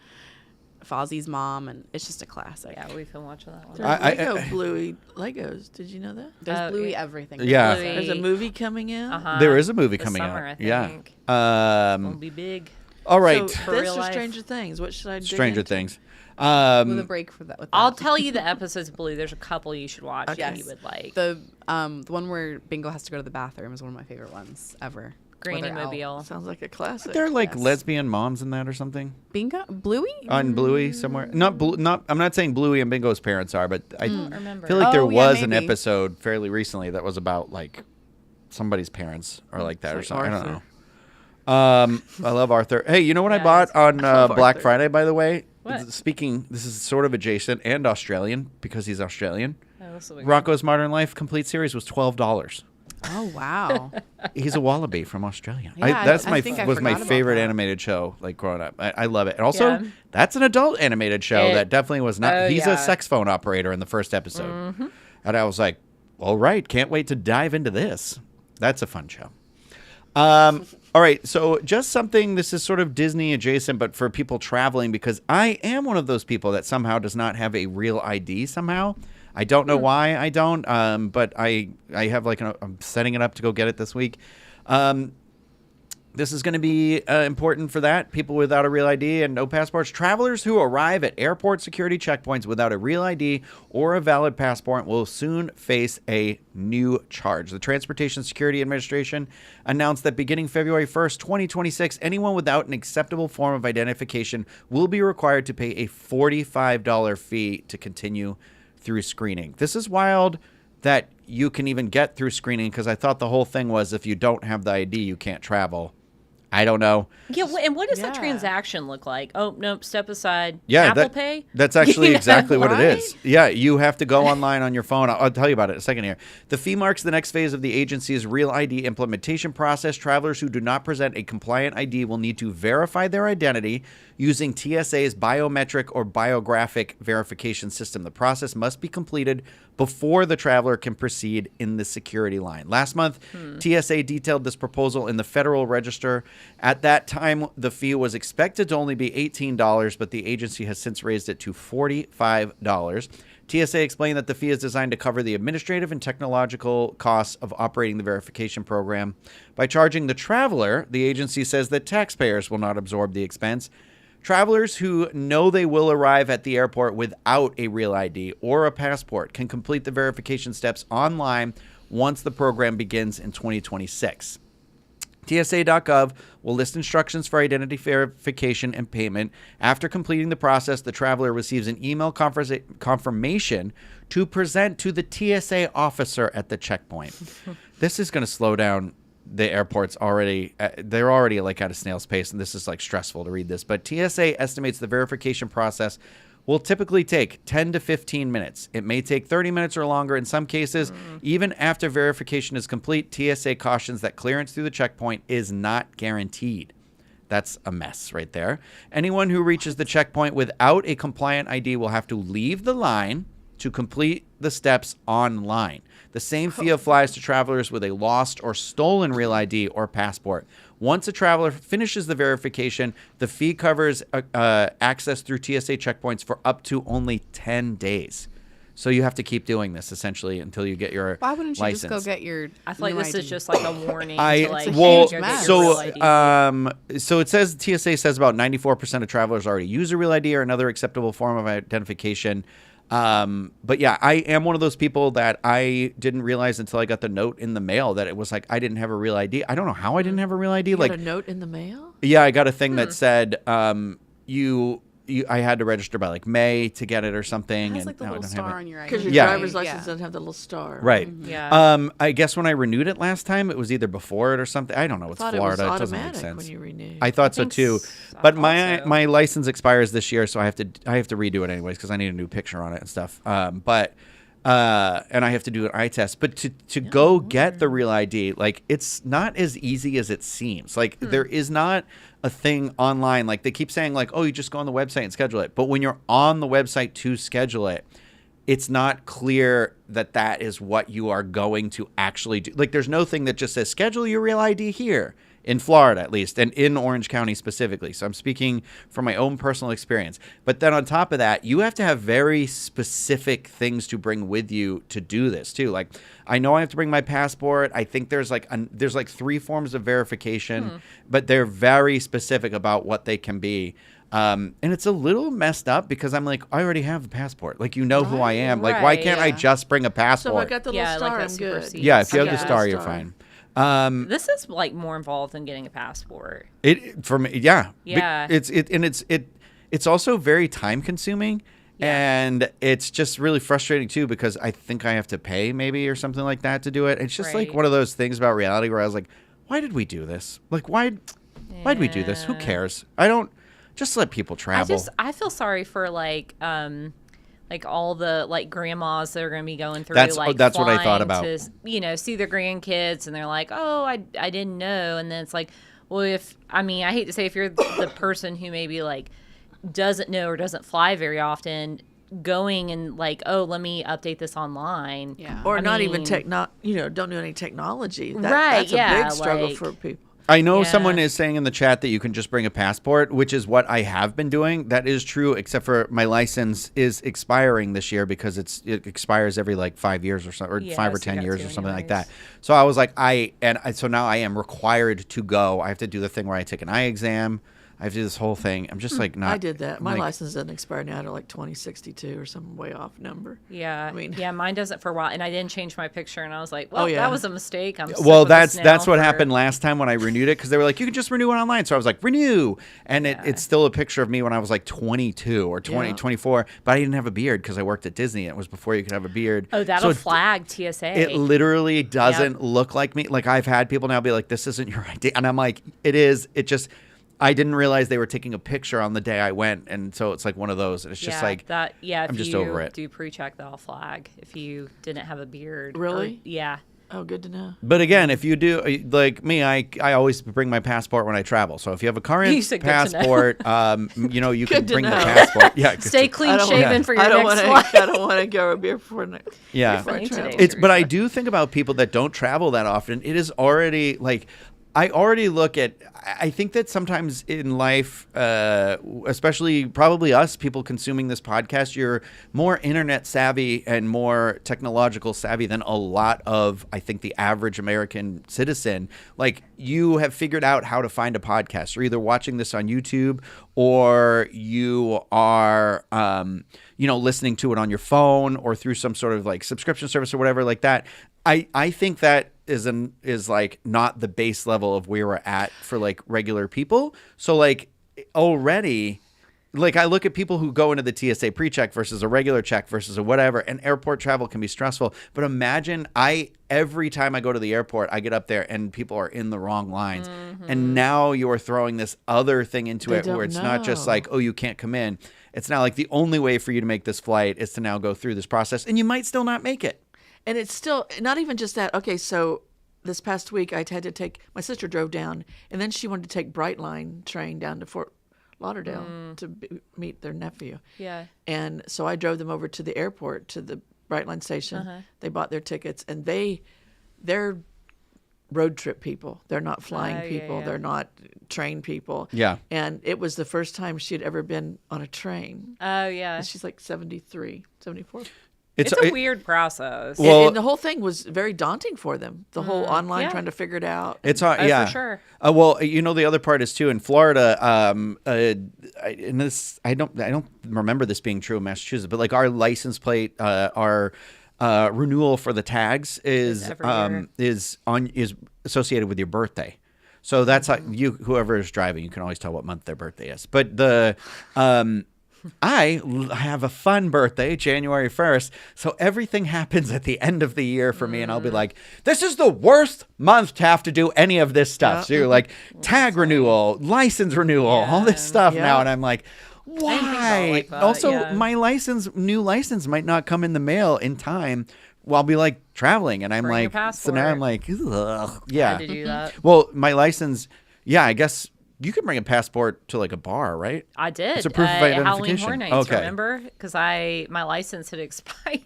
Fozzie's mom, and it's just a classic. Yeah, we've been watching that one. There's Lego Bluey Legos. Did you know that? There's Bluey everything. Yeah. Bluey. There's a movie coming out. Uh-huh. There is a movie This coming summer, out. I think. Yeah. It'll be big. All right. So For this real or life. Stranger Things? What should I do? Stranger Things. With a break for that. With I'll that. tell you the episodes of Bluey. There's a couple you should watch Okay. that you would like. The one where Bingo has to go to the bathroom is one of my favorite ones ever. Granny Where they're out. Mobile. Sounds like a classic. They're like Yes. lesbian moms in that or something. Bingo? Bluey? On Bluey somewhere. Not. I'm not saying Bluey and Bingo's parents are, but I remember. feel like there Oh, yeah, was an maybe. episode fairly recently that was about like somebody's parents or like that or It's something. like I don't know. I love Arthur. Hey, you know what I Yeah, bought on love Black Arthur. Friday, by the way? What? Speaking, this is sort of adjacent and Australian because he's Australian. Oh, this will be Rocco's Modern Life Complete Series was $12. Oh, wow. He's a wallaby from Australia. Yeah, That's I my think I was my forgot about favorite that. animated show like growing up. I love it. And also, Yeah. that's an adult animated show It- that definitely was not. Oh, He's yeah. a sex phone operator in the first episode, and I was like, all right, can't wait to dive into this. That's a fun show. All right, so just something, this is sort of Disney adjacent, but for people traveling, because I am one of those people that somehow does not have a real ID somehow. I don't know why I don't, but I have like, I'm setting it up to go get it this week. This is going to be important for that. People without a real ID and no passports. Travelers who arrive at airport security checkpoints without a real ID or a valid passport will soon face a new charge. The Transportation Security Administration announced that beginning February 1st, 2026, anyone without an acceptable form of identification will be required to pay a $45 fee to continue through screening. This is wild that you can even get through screening, because I thought the whole thing was if you don't have the ID, you can't travel. I don't know. Yeah, and what does that Yeah. transaction look like? Oh, nope, step aside. Yeah, Apple Pay? That's actually Yeah, exactly what it right? is. Yeah, you have to go online on your phone. I'll tell you about it in a second here. The fee marks the next phase of the agency's Real ID implementation process. Travelers who do not present a compliant ID will need to verify their identity using TSA's biometric or biographic verification system. The process must be completed before the traveler can proceed in the security line. Last month, TSA detailed this proposal in the Federal Register At that time, the fee was expected to only be $18, but the agency has since raised it to $45. TSA explained that the fee is designed to cover the administrative and technological costs of operating the verification program. By charging the traveler, the agency says that taxpayers will not absorb the expense. Travelers who know they will arrive at the airport without a real ID or a passport can complete the verification steps online once the program begins in 2026. TSA.gov will list instructions for identity verification and payment. After completing the process, the traveler receives an email confirmation to present to the TSA officer at the checkpoint. This is going to slow down the airports already. They're already like at a snail's pace, and this is like stressful to read this. But TSA estimates the verification process will typically take 10 to 15 minutes. It may take 30 minutes or longer in some cases. Even after verification is complete, TSA cautions that clearance through the checkpoint is not guaranteed. That's a mess right there. Anyone who reaches the checkpoint without a compliant ID will have to leave the line to complete the steps online. The same fee applies to travelers with a lost or stolen real ID or passport. Once a traveler finishes the verification, the fee covers access through TSA checkpoints for up to only 10 days. So you have to keep doing this essentially until you get your Why wouldn't you license. just go get your I feel like new this ID? is just like a warning. I to like, well, go get your so real ID. so it says TSA says about 94% of travelers already use a real ID or another acceptable form of identification. But yeah, I am one of those people that I didn't realize until I got the note in the mail that it was like I didn't have a real ID. I don't know how I didn't have a real ID. You Like got a note in the mail? yeah, I got a thing that said I had to register by like May to get it or something. It has and like the now I little don't have star it. on your ID. Because your Yeah. driver's license Yeah. doesn't have the little star. Right. Yeah. I guess when I renewed it last time, it was either before it or something. I don't know. It's I thought Florida. it was It doesn't make automatic sense. when you renewed. I thought so think too, I but thought my so. my license expires this year, so I have to redo it anyways because I need a new picture on it and stuff. And I have to do an eye test. But to go get the real ID, like it's not as easy as it seems. Like there is not a thing online. Like they keep saying like, oh, you just go on the website and schedule it. But when you're on the website to schedule it, it's not clear that that is what you are going to actually do. Like there's no thing that just says schedule your real ID here. In Florida, at least, and in Orange County specifically. So I'm speaking from my own personal experience. But then on top of that, you have to have very specific things to bring with you to do this too. Like I know I have to bring my passport. I think there's like 3 forms of verification, but they're very specific about what they can be. And it's a little messed up because I'm like, I already have the passport. Like, you know who I am. Like, why Right, can't I yeah. just bring a So passport? if I got the little Yeah, like star, that I'm good. supersedes. Yeah, if you have the Yeah. star, you're fine. This is like more involved than getting a passport. It for me, yeah, Yeah. It's also very time consuming, and it's just really frustrating too because I think I have to pay maybe or something like that to do it. It's just like Right. one of those things about reality where I was like, why did we do this? Like why'd we do this? Who Yeah. cares? I don't just let people travel. I feel sorry for like all the like grandmas that are going to be going through That's like what I thought flying about. to see their grandkids and they're like, oh, I didn't know, and then it's like, well, I hate to say, if you're the person who maybe like doesn't know or doesn't fly very often, going and like, oh, let me update this online. Yeah. Or I not even mean- don't do any technology. Right, That's a yeah, big struggle like- for people. I know Yeah. someone is saying in the chat that you can just bring a passport, which is what I have been doing. That is true, except for my license is expiring this year because it expires every like 5 years or so, or Yeah, 5 or so you 10 got years to or something like anyways. that. So I was like, so now I am required to go. I have to do the thing where I take an eye exam. I have to do this whole thing. I'm just like not. I did that. My like- license doesn't expire now to like 2062 or some way off number. Yeah, I mean- yeah, mine doesn't for a while, and I didn't change my picture, and I was like, well, yeah. that was a mistake. I'm stuck Well, with this that's now what for- happened last time when I renewed it because they were like, you can just renew it online. So I was like, renew, and it's still a picture of me when I was like 22 or 20, Yeah. 24, but I didn't have a beard because I worked at Disney. And it was before you could have a beard. Oh, that'll So flag TSA. it literally doesn't look like me. Like I've had people now be like, this isn't your ID, and I'm like, it is. It just. I didn't realize they were taking a picture on the day I went, and so it's like one of those. And it's just like that. Yeah, if I'm just you over it. do pre-check, that'll flag if you didn't have a beard. Really? Yeah. Oh, good to know. But again, if you do like me, I always bring my passport when I travel. So if you have a You current said good to know. passport, you can Good to bring the know. passport. Yeah, good Stay to- clean I don't- shaven yeah. for your I don't next want flight. to. I don't want to go a beer before. yeah. before I Funny travel. today. But I do think about people that don't travel that often. It is already like I already look at, I think that sometimes in life, especially probably us, people consuming this podcast, you're more internet savvy and more technological savvy than a lot of, I think, the average American citizen. Like, you have figured out how to find a podcast. You're either watching this on YouTube or you are, listening to it on your phone or through some sort of like subscription service or whatever like that. I think that is like not the base level of where we're at for like regular people. So like already, like I look at people who go into the TSA pre-check versus a regular check versus a whatever, and airport travel can be stressful. But imagine every time I go to the airport, I get up there and people are in the wrong lines. And now you're throwing this other thing into it where it's not just like, oh, you can't come in. It's now like the only way for you to make this flight is to now go through this process, and you might still not make it. And it's still not even just that. Okay, so this past week I had to take, my sister drove down, and then she wanted to take Brightline train down to Fort Lauderdale to meet their nephew. Yeah. And so I drove them over to the airport, to the Brightline station. They bought their tickets, and they're road trip people. They're not flying people. Yeah. They're not train people. Yeah. And it was the first time she had ever been on a train. Oh, yeah. And she's like 73, 74. It's a weird process. Well, and the whole thing was very daunting for them. The whole online trying to figure it out. It's hard, yeah, for sure. Well, the other part is too in Florida. And this, I don't remember this being true in Massachusetts, but like our license plate, our renewal for the tags is associated with your birthday. So that's how whoever is driving, you can always tell what month their birthday is. But I have a fun birthday, January 1st, so everything happens at the end of the year for me, and I'll be like, this is the worst month to have to do any of this stuff. So you're like, tag renewal, license renewal, all this stuff now, and I'm like, why? Like that, also, my new license might not come in the mail in time. Well, I'll be like traveling, and I'm Bring your like, so now I'm like, ugh. Yeah. I had to do that. Well, my license, I guess you can bring a passport to like a bar, right? I did. It's a proof of Halloween identification. Horror Nights, Okay. remember? Because my license had expired.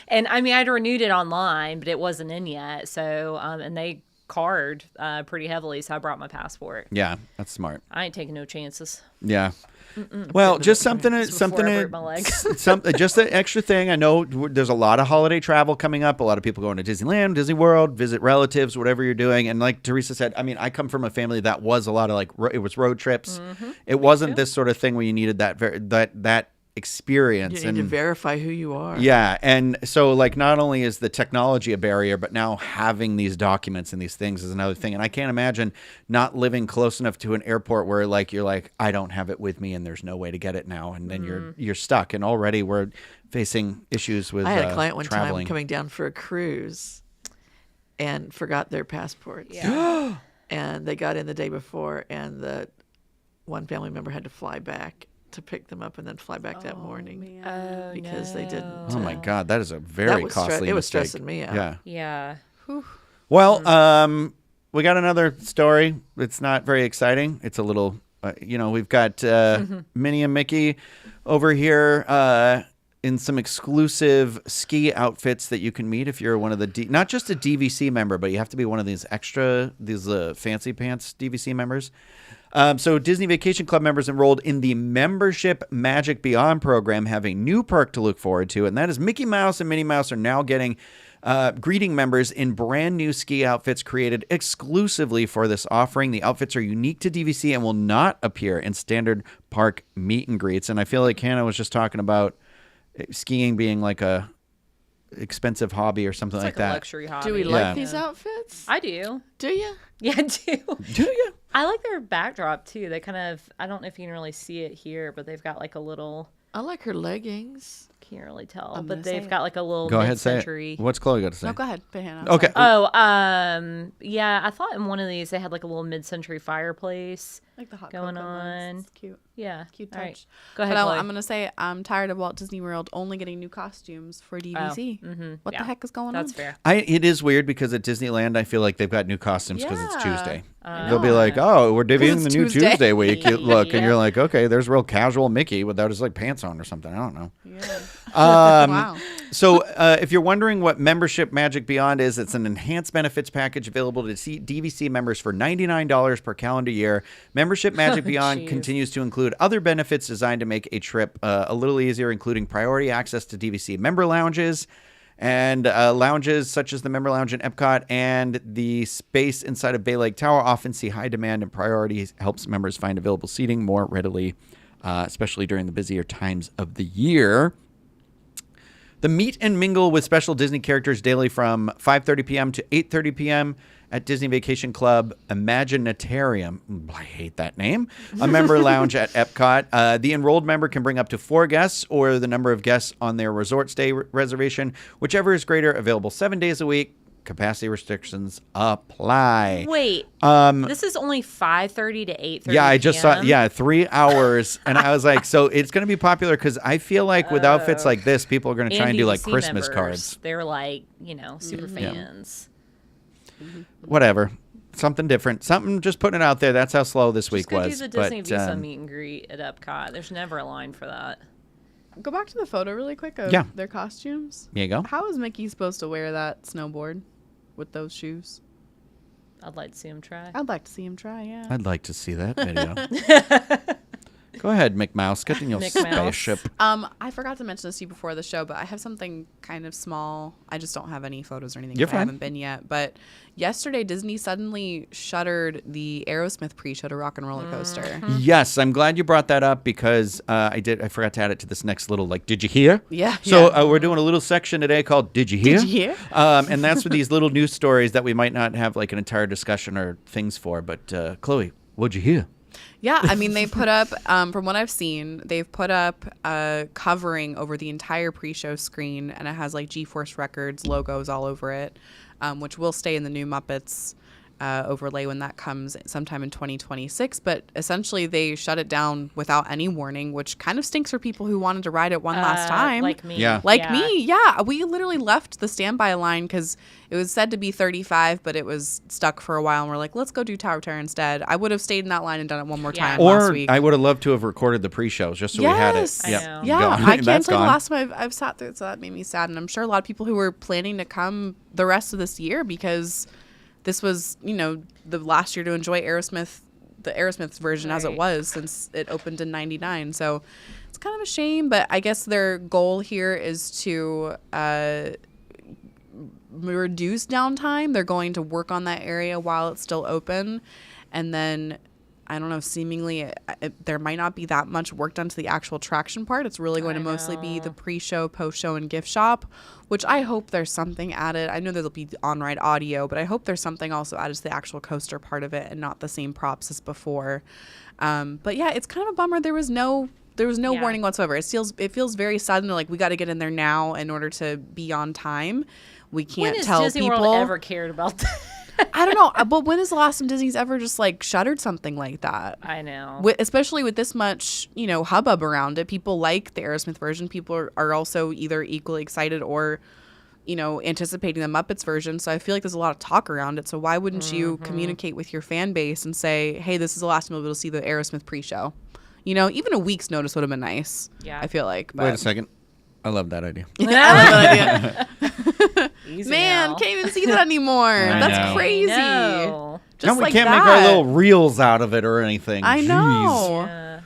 And I mean, I'd renewed it online, but it wasn't in yet. So, and they card pretty heavily. So I brought my passport. Yeah, that's smart. I ain't taking no chances. Yeah. Well, just something, before I broke my leg. just an extra thing. I know there's a lot of holiday travel coming up. A lot of people going to Disneyland, Disney World, visit relatives, whatever you're doing. And like Teresa said, I mean, I come from a family that was a lot of like it was road trips. It wasn't this sort of thing where you needed that experience. You need to verify who you are. Yeah, and so like not only is the technology a barrier, but now having these documents and these things is another thing. And I can't imagine not living close enough to an airport where like you're like, I don't have it with me and there's no way to get it now, and then you're stuck. And already we're facing issues with I had a client one traveling. time coming down for a cruise and forgot their passports. Yeah. And they got in the day before, and the one family member had to fly back to pick them up and then fly back that morning because they didn't. Oh my God, that is a very costly it was mistake. stressing me out. Yeah. Yeah. Whew. Well, we got another story. It's not very exciting. It's a little, we've got Minnie and Mickey over here in some exclusive ski outfits that you can meet if you're one of the not just a DVC member, but you have to be one of these fancy pants DVC members. So Disney Vacation Club members enrolled in the Membership Magic Beyond program have a new perk to look forward to, and that is Mickey Mouse and Minnie Mouse are now getting greeting members in brand new ski outfits created exclusively for this offering. The outfits are unique to DVC and will not appear in standard park meet and greets. And I feel like Hannah was just talking about skiing being like a expensive hobby or something It's like that. a luxury hobby. Do we like these outfits? I do. Do you? Yeah, I do. Do you? I like their backdrop too. They kind of, I don't know if you can really see it here, but they've got like a little, I like her leggings. can't really tell, I'm but gonna they've say it. got like a little Go ahead, say mid-century. it. What's Chloe got to say? No, go ahead. Hannah. Okay. Oh, yeah, I thought in one of these they had like a little mid-century fireplace. Like the hot going cocoa on. ones. It's cute. Yeah. Cute All touch. right. Go ahead, But Chloe. I'm going to say I'm tired of Walt Disney World only getting new costumes for DVC. What Yeah. the heck is going on? That's fair. It is weird because at Disneyland, I feel like they've got new costumes because it's Yeah. Tuesday. I They'll be know. like, "Oh, we're debuting it's the new Tuesday. Tuesday week." You look, and Yeah. you're like, "Okay, there's real casual Mickey without his like pants on or something." I don't know. Yeah. Wow. Wow. So, if you're wondering what Membership Magic Beyond is, it's an enhanced benefits package available to DVC members for $99 per calendar year. Membership Magic Beyond Jeez. continues to include other benefits designed to make a trip a little easier, including priority access to DVC member lounges and lounges such as the member lounge in Epcot and the space inside of Bay Lake Tower often see high demand, and priority helps members find available seating more readily, especially during the busier times of the year. The meet and mingle with special Disney characters daily from 5:30 p.m. to 8:30 p.m. at Disney Vacation Club Imaginatarium. I hate that name. A member lounge at Epcot. The enrolled member can bring up to 4 guests or the number of guests on their resort stay reservation, whichever is greater. Available 7 days a week. Capacity restrictions apply. Wait. This is only 5:30 to 8:30. Yeah, I just saw. Yeah, 3 hours, and I was like, so it's going to be popular because I feel like with outfits like this, people are going to try and do like DVC Christmas members, cards. They're like, super fans. Whatever, something different, something. Just putting it out there. That's how slow this Just week go was. do the Disney but, Visa meet and greet at Epcot. There's never a line for that. Go back to the photo really quick of Yeah. their costumes. There you go. How is Mickey supposed to wear that snowboard with those shoes? I'd like to see him try. I'd like to see him try, yeah. I'd like to see that video. Go ahead, McMouse. Get in your Mick Mouse. spaceship. I forgot to mention this to you before the show, but I have something kind of small. I just don't have any photos or anything. You're 'cause I fine. haven't been yet. But yesterday, Disney suddenly shuttered the Aerosmith pre-show to Rock and Roller Coaster. Yes, I'm glad you brought that up because I forgot to add it to this next little did you hear? Yeah. So yeah. we're doing a little section today called Did You Hear? Did you hear? And that's for these little news stories that we might not have like an entire discussion or things for. But Chloe, what'd you hear? Yeah, I mean, they put up, from what I've seen, they've put up a covering over the entire pre-show screen, and it has like GeForce Records logos all over it, which will stay in the new Muppets overlay when that comes sometime in 2026. But essentially, they shut it down without any warning, which kind of stinks for people who wanted to ride it one last time. Like me. Yeah. Like me, yeah. We literally left the standby line because it was said to be 35, but it was stuck for a while. And we're like, let's go do Tower of Terror instead. I would have stayed in that line and done it one more Yeah. time last Or week. I would have loved to have recorded the pre-shows just so we had it. Yes. I know. Yeah, Gone. I can't That's tell you the gone. last time I've sat through it, so that made me sad. And I'm sure a lot of people who were planning to come the rest of this year because this was, the last year to enjoy Aerosmith, the Aerosmith version as it Right. was since it opened in 99. So it's kind of a shame, but I guess their goal here is to reduce downtime. They're going to work on that area while it's still open. And then, I don't know, seemingly there might not be that much work done to the actual attraction part. It's really going to mostly be the pre-show, post-show, and gift shop, which I hope there's something added. I know there'll be on-ride audio, but I hope there's something also added to the actual coaster part of it and not the same props as before. But yeah, it's kind of a bummer. There was no Yeah. warning whatsoever. It feels very sudden. Like we got to get in there now in order to be on time. We can't When has tell Disney people. World ever cared about that? I don't know, but when is the last time Disney's ever just like shuttered something like that? I know. Especially with this much, hubbub around it. People like the Aerosmith version. People are also either equally excited or, anticipating the Muppets version. So I feel like there's a lot of talk around it. So why wouldn't you communicate with your fan base and say, hey, this is the last time we'll be able to see the Aerosmith pre-show? Even a week's notice would have been nice. Yeah. I feel like. But Wait a second. I love that idea. Easy Man, now. can't even see that anymore. I That's know. crazy. No. Just no, we like can't that. make our little reels out of it or anything. I Jeez. know.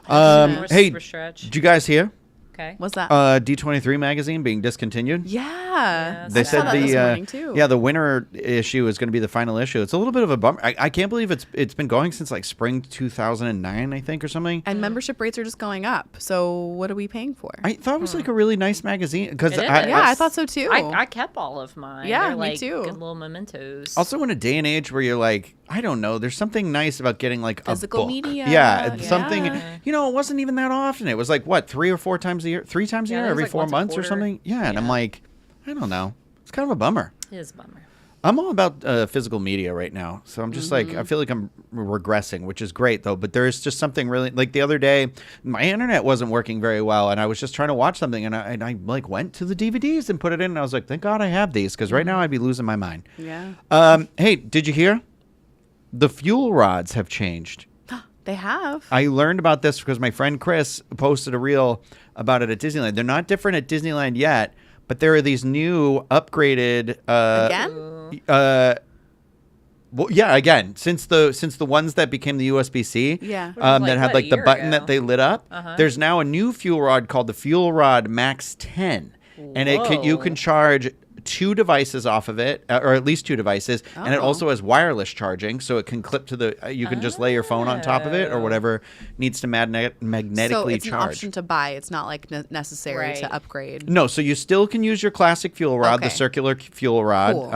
Yeah. Hey, Super stretch. did you guys hear? Okay. What's that? D23 magazine being discontinued? Yeah. They I said saw that this the morning, too. the winter issue is going to be the final issue. It's a little bit of a bummer. I can't believe it's been going since like spring 2009, I think, or something. And membership rates are just going up. So what are we paying for? I thought it was like a really nice magazine because It is. yeah, I thought so too. I kept all of mine. Yeah, They're me like too. Good little mementos. also in a day and age where you're like, I don't know, there's something nice about getting like Physical a book. media. Yeah, Yeah. something. It wasn't even that often. It was like what 3 or 4 times a year, 3 times a Yeah, year, it was every like 4 once a months or quarter. something. Yeah, and I'm like, I don't know. It's kind of a bummer. It is a bummer. I'm all about physical media right now. So I'm just like, I feel like I'm regressing, which is great though. But there's just something really, like the other day, my internet wasn't working very well, and I was just trying to watch something, and I like went to the DVDs and put it in, and I was like, thank God I have these, because right now I'd be losing my mind. Yeah. Hey, did you hear? The fuel rods have changed. They have. I learned about this because my friend Chris posted a reel about it at Disneyland. They're not different at Disneyland yet, but there are these new upgraded Again? well, yeah, again, since the ones that became the USB-C, Yeah. Like, that had what, like a the year button ago? that they lit up. There's now a new fuel rod called the Fuel Rod Max 10, and you Whoa. can charge 2 devices off of it, or at least 2 devices, and it Oh. also has wireless charging, so it can clip to the. You can just lay your phone on top of it, or whatever needs to magnetically So it's an charge. option to buy. It's not like necessary Right. to upgrade. No, so you still can use your classic fuel rod, the Okay. circular fuel rod, Cool.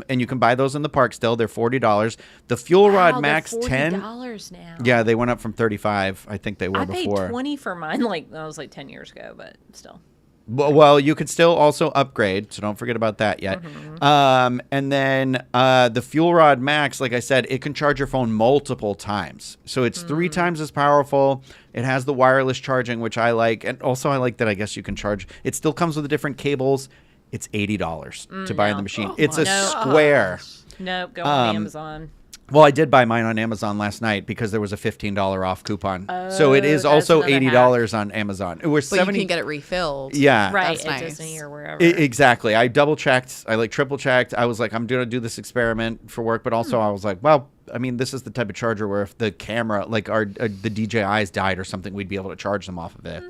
and you can buy those in the park still. They're $40. The Fuel Rod Wow, Max they're 10, $40 now. yeah, they went up from 35. I think they were I paid before. 20 for mine. Like that was like 10 years ago, but still. Well, you could still also upgrade, so don't forget about that yet. And then the Fuel Rod Max, like I said, it can charge your phone multiple times. So it's 3 times as powerful. It has the wireless charging, which I like. And also I like that I guess you can charge. It still comes with the different cables. It's $80 to buy in the machine. It's a No. square. Nope, go on Amazon. Well, I did buy mine on Amazon last night because there was a $15 off coupon. So it is that's also another $80 on Amazon. It was But 70. you can get it refilled. Yeah. Right, That's at nice. Disney or wherever. Exactly. I double checked. I like triple checked. I was like, I'm going to do this experiment for work, but also I was like, well, I mean, this is the type of charger where if the camera, like the DJI's died or something, we'd be able to charge them off of it.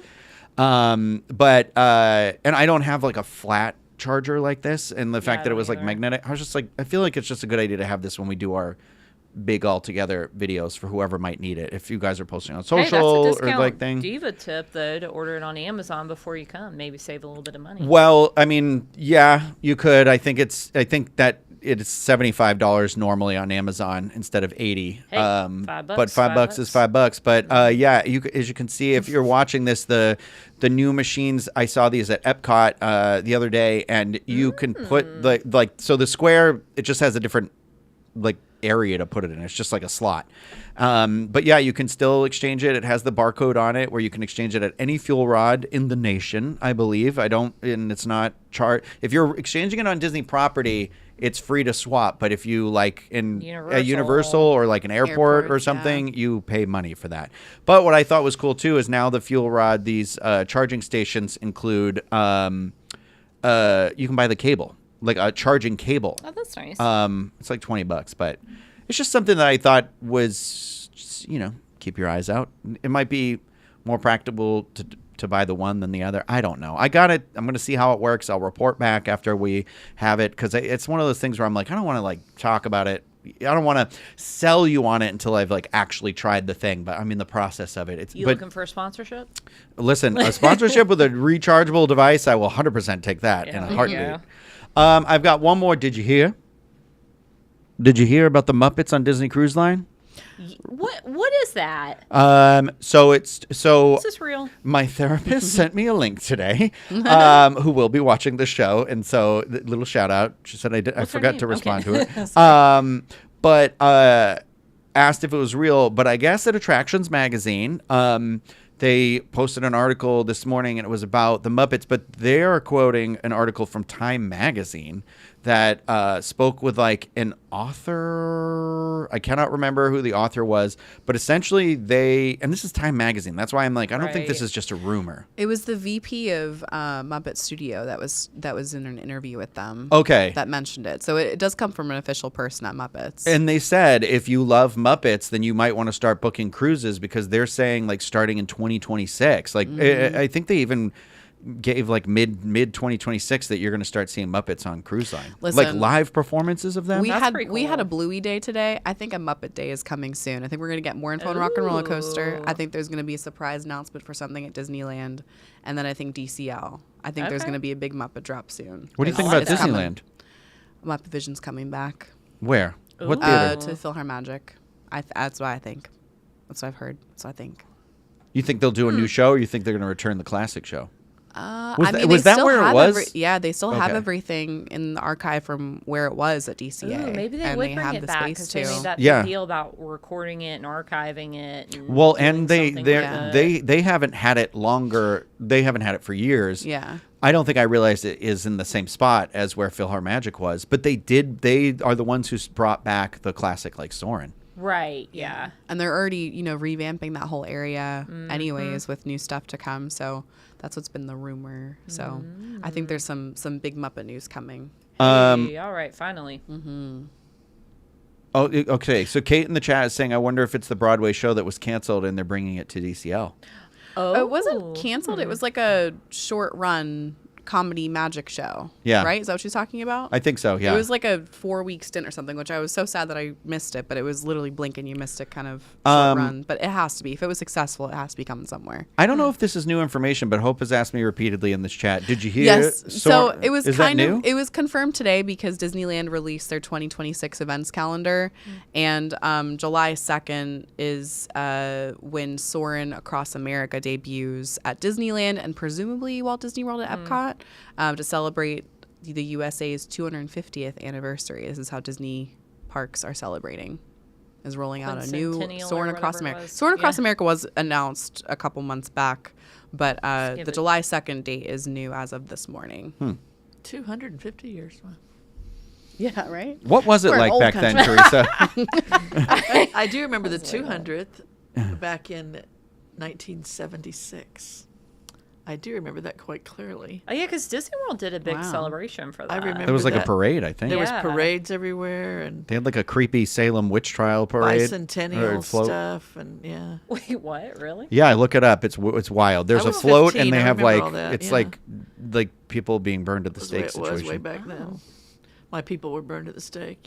And I don't have like a flat charger like this, and the fact I that it don't was like either. magnetic, I was just like, I feel like it's just a good idea to have this when we do our big all together videos for whoever might need it. If you guys are posting on Hey, social that's a or discount like thing. diva tip though to order it on Amazon before you come. Maybe save a little bit of money. Well, I mean, yeah, you could. I think that it's $75 normally on Amazon instead of $80. Hey, $5, but $5 is $5. But yeah, as you can see, if you're watching this, the new machines, I saw these at Epcot the other day, and you can put so the square, it just has a different like area to put it in. It's just like a slot. But yeah, you can still exchange it. It has the barcode on it where you can exchange it at any fuel rod in the nation, I believe. And it's not charged. If you're exchanging it on Disney property, it's free to swap. But if you like in a Universal or like an airport or Airport, something, you pay money for that. But what I thought was cool too is now the fuel rod, these charging stations include, you can buy the cable, like a charging cable. Oh, that's nice. It's like $20, but it's just something that I thought was, just, keep your eyes out. It might be more practical to buy the one than the other. I don't know. I got it. I'm going to see how it works. I'll report back after we have it, because it's one of those things where I'm like, I don't want to like talk about it. I don't want to sell you on it until I've like actually tried the thing, but I'm in the process of it. You looking for a sponsorship? Listen, a sponsorship with a rechargeable device, I will 100% take that in a heartbeat. Yeah. I've got one more. Did you hear? Did you hear about the Muppets on Disney Cruise Line? What is that? So Is this real? my therapist sent me a link today, who will be watching the show, and so little shout out. She said I What's her forgot name? to respond Okay. to it. But asked if it was real. But I guess at Attractions Magazine, they posted an article this morning, and it was about the Muppets. But they are quoting an article from Time Magazine that spoke with like an author. I cannot remember who the author was, but essentially and this is Time Magazine. That's why I'm like, I don't think this Right. is just a rumor. It was the VP of Muppet Studio that was in an interview with them. Okay. That mentioned it. So it does come from an official person at Muppets. And they said if you love Muppets, then you might want to start booking cruises, because they're saying like starting in 2026. Like I think they even gave like mid 2026 that you're going to start seeing Muppets on cruise line. Like Listen, live performances of them. we That's had pretty we had a cool. Bluey Day today. I think a Muppet Day is coming soon. I think we're going to get more info on Rock and Roller Coaster. Ooh. I think there's going to be a surprise announcement for something at Disneyland, and then I think DCL. I think there's Okay. going to be a big Muppet drop soon. What do you think I about like that. Disneyland? Muppet Vision's coming back Where? What Ooh. theater? to PhilharMagic. That's what I think. That's what I've heard. That's what I think. You think they'll do a new show, or you think they're going to return the classic show? Was that where it was? Yeah, they still have Okay. everything in the archive from where it was at DCA. Ooh, maybe they and would they bring have it the back space because too. they made that Yeah. big deal about recording it and archiving it. And Well, doing and they something with it. they haven't had it longer. They haven't had it for years. Yeah. I don't think I realized it is in the same spot as where PhilharMagic was, but they did. They are the ones who brought back the classic like Soarin'. Right. Yeah. And they're already, revamping that whole area anyways with new stuff to come. So that's what's been the rumor. So I think there's some big Muppet news coming. Hey, all right. Finally. Oh, okay. So Kate in the chat is saying, "I wonder if it's the Broadway show that was canceled and they're bringing it to DCL." Oh, It wasn't canceled. It was like a short run comedy magic show. Yeah. Right? Is that what she's talking about? I think so. Yeah. It was like a 4-week stint or something, which I was so sad that I missed it, but it was literally blink and you missed it kind of short run. But it has to be. If it was successful, it has to be coming somewhere. I don't know if this is new information, but Hope has asked me repeatedly in this chat. Did you hear? Yes. So it was Is that kind new? of, it was confirmed today because Disneyland released their 2026 events calendar. And July 2nd is when Soarin' Across America debuts at Disneyland and presumably Walt Disney World at Epcot to celebrate the USA's 250th anniversary. This is how Disney parks are celebrating. Is rolling out a new Quincentennial or Soarin' Across whatever it America. was. Soarin' Across Yeah. America was announced a couple months back, but give the it- July 2nd date is new as of this morning. 250 years. Wow. Yeah, right? What was it We're an like old back then, Teresa? I do remember the 200th back in 1976. I do remember that quite clearly. Oh yeah, because Disney World did a big Wow. celebration for that. I remember There was like a that. parade, I think. There was Yeah. parades everywhere and They had like a creepy Salem witch trial parade. or bicentennial float. stuff and yeah. Wait, what? Really? Yeah, I look it up. It's wild. There's I a was float, 15. and they I have remember like all that, it's yeah. like people being burned at the That's the way stake it was situation. way back then. My people were burned at the stake,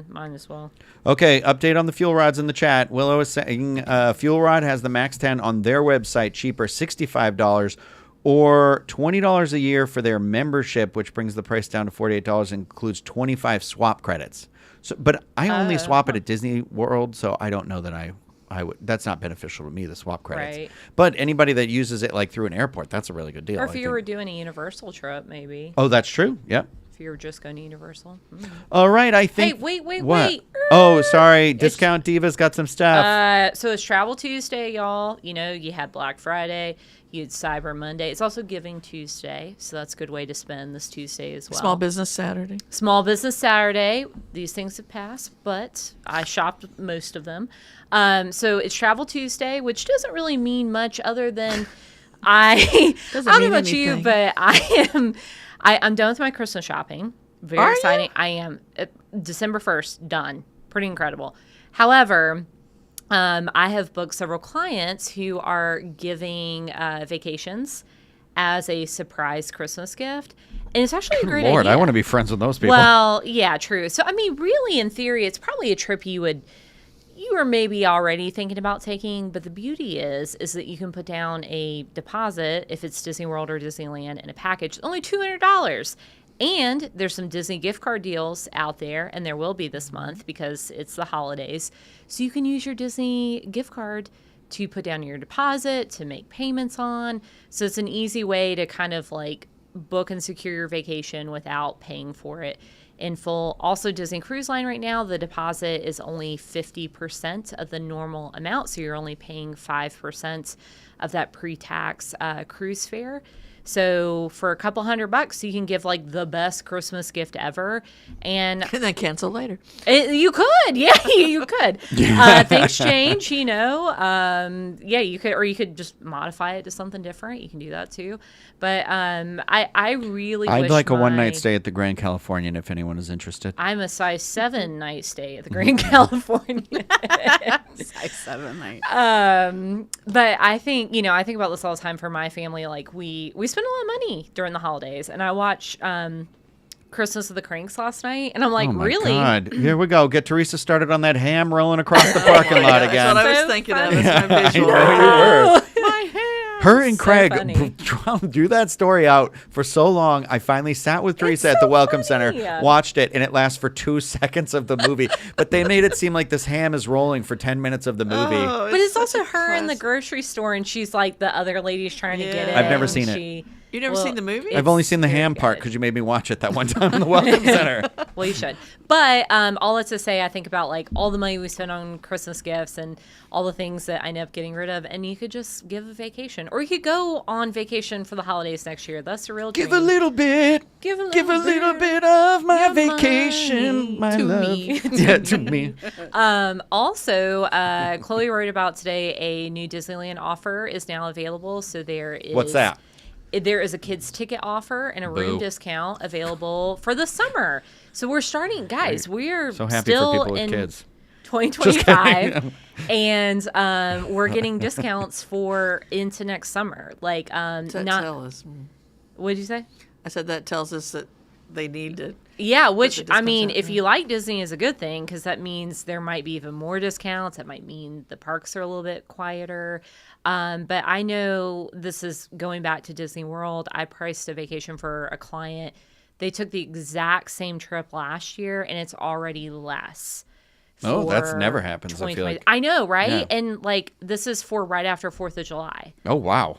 Mine as well. Okay, update on the fuel rods in the chat. Willow is saying fuel rod has the Max 10 on their website cheaper, $65 or $20 a year for their membership, which brings the price down to $48 and includes 25 swap credits. So, but I only swap it at Disney World, so I don't know that I would. That's not beneficial to me, the swap credits. Right. But anybody that uses it like through an airport, that's a really good deal. Or if I you were think. doing a Universal trip, maybe. Oh, that's true. Yep. If you were just going to Universal. All right, I think. wait, what? wait. Oh, sorry. Discount Diva's got some stuff. So it's Travel Tuesday, y'all. You had Black Friday, you had Cyber Monday. It's also Giving Tuesday, so that's a good way to spend this Tuesday as well. Small Business Saturday. Small Business Saturday. These things have passed, but I shopped most of them. So it's Travel Tuesday, which doesn't really mean much other than I Doesn't don't know mean about you, anything. but I'm done with my Christmas shopping. Very Are you? exciting. I am. December 1st, done. Pretty incredible. However, I have booked several clients who are giving vacations as a surprise Christmas gift. And it's actually a great Lord, idea. I want to be friends with those people. Well, yeah, true. So, I mean, really, in theory, it's probably a trip you were maybe already thinking about taking, but the beauty is that you can put down a deposit if it's Disney World or Disneyland in a package, only $200. And there's some Disney gift card deals out there, and there will be this month because it's the holidays. So you can use your Disney gift card to put down your deposit, to make payments on. So it's an easy way to kind of like book and secure your vacation without paying for it in full. Also, Disney Cruise Line right now, the deposit is only 50% of the normal amount. So you're only paying 5% of that pre-tax cruise fare. So for a couple $100, you can give like the best Christmas gift ever. And And then cancel later. you could, yeah, you could. Things change, yeah, you could, or you could just modify it to something different. You can do that too. But I really I'd wish like a one my- night stay at the Grand Californian if anyone is interested. I'm a size 7 night stay at the Grand California. Size 7 night. But I think, I think about this all the time for my family. Like we spend a lot of money during the holidays, and I watch Christmas of the Cranks last night, and I'm like, Oh my really? God. Here we go. Get Teresa started on that ham rolling across the parking lot That's again. what I was So thinking funny. of as my I visual. know you were. My hair. Her and So Craig funny. drew that story out for so long. I finally sat with Teresa at the Welcome Center, watched it, and it lasts for 2 seconds of the movie. But they made it seem like this ham is rolling for 10 minutes of the movie. Oh, But it's such also a her in the classic. grocery store, and she's like the other lady's trying to get it. Yeah. I've never and seen it. she- You've never seen the movie? I've only seen the very ham part good. because you made me watch it that one time in the Welcome Center. Well, you should. But all that's to say, I think about like all the money we spend on Christmas gifts and all the things that I end up getting rid of, and you could just give a vacation, or you could go on vacation for the holidays next year. That's the real dream. Give a little bit. Give a Give a little bit of my vacation, my to love. me. Yeah, to me. Also, Chloe wrote about today a new Disneyland offer is now available. So there is What's that? There is a kids ticket offer and a room Boo. discount available for the summer. So we're starting, guys. We're So happy still for people with in kids. 2025, and we're getting discounts for into next summer. Like, Does that not tell us? what did you say? I said that tells us that they need to. Yeah, which the I mean, discounts out, if you like Disney, is a good thing because that means there might be even more discounts. That might mean the parks are a little bit quieter. But I know this is going back to Disney World. I priced a vacation for a client. They took the exact same trip last year, and it's already less. Oh, that's for never happens, I feel 2020. like. I know, right? Yeah. And like this is for right after 4th of July. Oh, wow.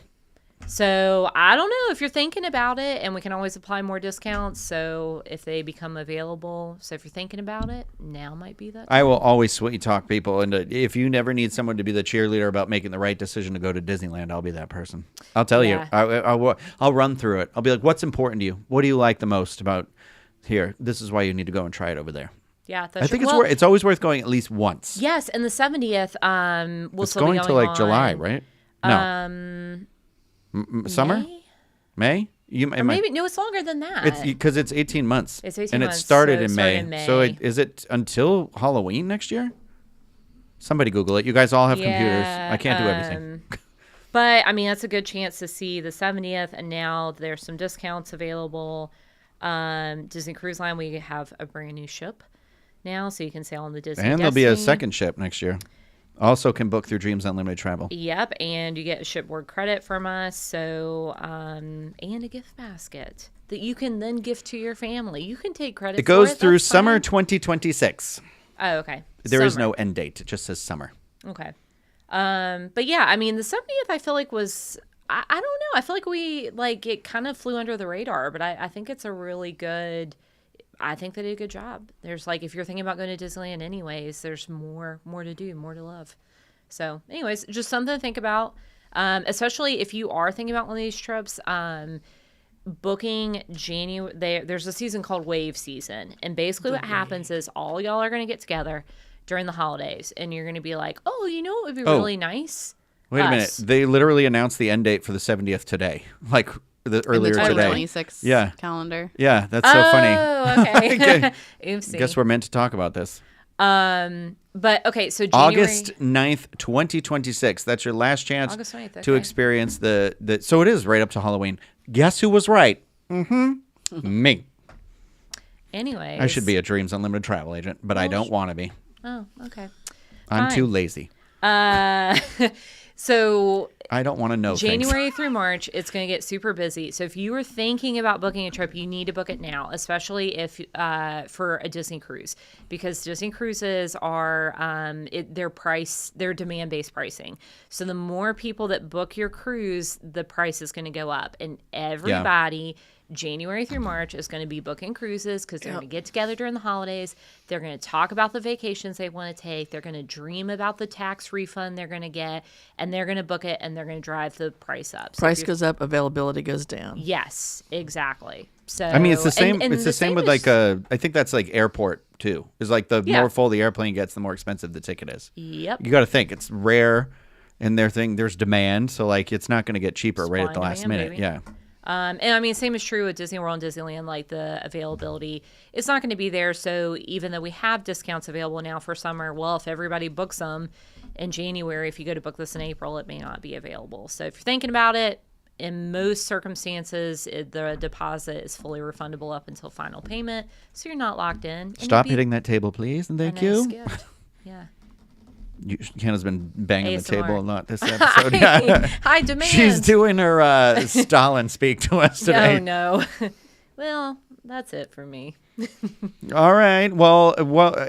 So I don't know if you're thinking about it, and we can always apply more discounts. So if they become available, so if you're thinking about it, now might be that. I will always sweet talk people. And if you never need someone to be the cheerleader about making the right decision to go to Disneyland, I'll be that person. I'll tell Yeah. you. I'll run through it. I'll be like, what's important to you? What do you like the most about here? This is why you need to go and try it over there. Yeah, I think it's always worth going at least once. Yes, and the 70th will It's still be going to like on, July, right? No. Summer? May? Or maybe no, it's longer than that. It's because it's 18 months. It's 18 and months, it started so in it May. started in So May. is it until Halloween next year? Somebody Google it. You guys all have computers. I can't do everything. But I mean, that's a good chance to see the 70th, and now there's some discounts available. Disney Cruise Line, we have a brand new ship now, so you can sail on the Disney. And there'll be a Destiny. second ship next year. Also can book through Dreams Unlimited Travel. Yep, and you get shipboard credit from us, so and a gift basket that you can then gift to your family. You can take credit. It goes for it, through that's summer fine. 2026. Oh, okay. There is Summer. no end date. It just says summer. Okay. But yeah, I mean, the 70th I feel like was I don't know. I feel like it kind of flew under the radar, but I think it's a really good. I think they did a good job. There's like, if you're thinking about going to Disneyland anyways, there's more to do, more to love. So anyways, just something to think about, especially if you are thinking about one of these trips. Booking January, there's a season called Wave Season. And basically what happens is all y'all are going to get together during the holidays. And you're going to be like, oh, you know what would be really nice? Wait a minute. Us. They literally announced the end date for the 70th today. Like earlier the today. 2026 Yeah. calendar. Yeah, that's so funny. Oh, okay. Oopsie. Guess we're meant to talk about this. But okay, so January, August 9th, 2026. That's your last chance August 9th, to okay. experience the so it is right up to Halloween. Guess who was right? Me. Anyways. I should be a Dreams Unlimited travel agent, but I don't want to be. Oh, okay. I'm Fine. too lazy. So I don't want to know things. January through March, it's going to get super busy. So if you were thinking about booking a trip, you need to book it now, especially if for a Disney cruise, because Disney cruises are they're demand-based pricing. So the more people that book your cruise, the price is going to go up, and everybody. January through March is going to be booking cruises because they're going to get together during the holidays. They're going to talk about the vacations they want to take. They're going to dream about the tax refund they're going to get, and they're going to book it, and they're going to drive the price up. So Price goes up, availability goes down. Yes, exactly. So I mean, it's the same. and It's the same with like I think that's like airport too. Is like the more full the airplane gets, the more expensive the ticket is. Yep. You got to think it's rare, and there's demand, so like it's not going to get cheaper right at the Supply and last demand, minute. baby. Yeah. And I mean, same is true with Disney World and Disneyland, like the availability, it's not going to be there. So even though we have discounts available now for summer, well, if everybody books them in January, if you go to book this in April, it may not be available. So if you're thinking about it, in most circumstances, the deposit is fully refundable up until final payment. So you're not locked in. And Stop it'd be hitting that table, please, and a thank nice you. gift. Yeah. Hannah's been banging the ASMR. table a lot this episode. Yeah. High demand. She's doing her Stalin speak to us today. Oh, no. Well, that's it for me. All right. Well,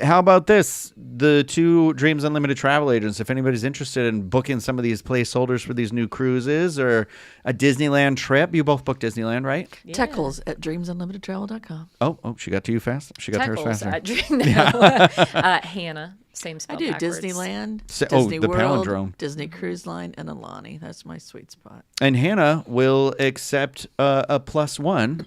how about this? The 2 Dreams Unlimited travel agents, if anybody's interested in booking some of these placeholders for these new cruises or a Disneyland trip. You both booked Disneyland, right? Yeah. Teckles at dreamsunlimitedtravel.com. Oh, she got to you fast. She got to hers Teckles, faster. Hannah, same spell I do backwards. Disneyland, Oh, Disney the World, palindrome. Disney Cruise Line, and Alani. That's my sweet spot. And Hannah will accept a +1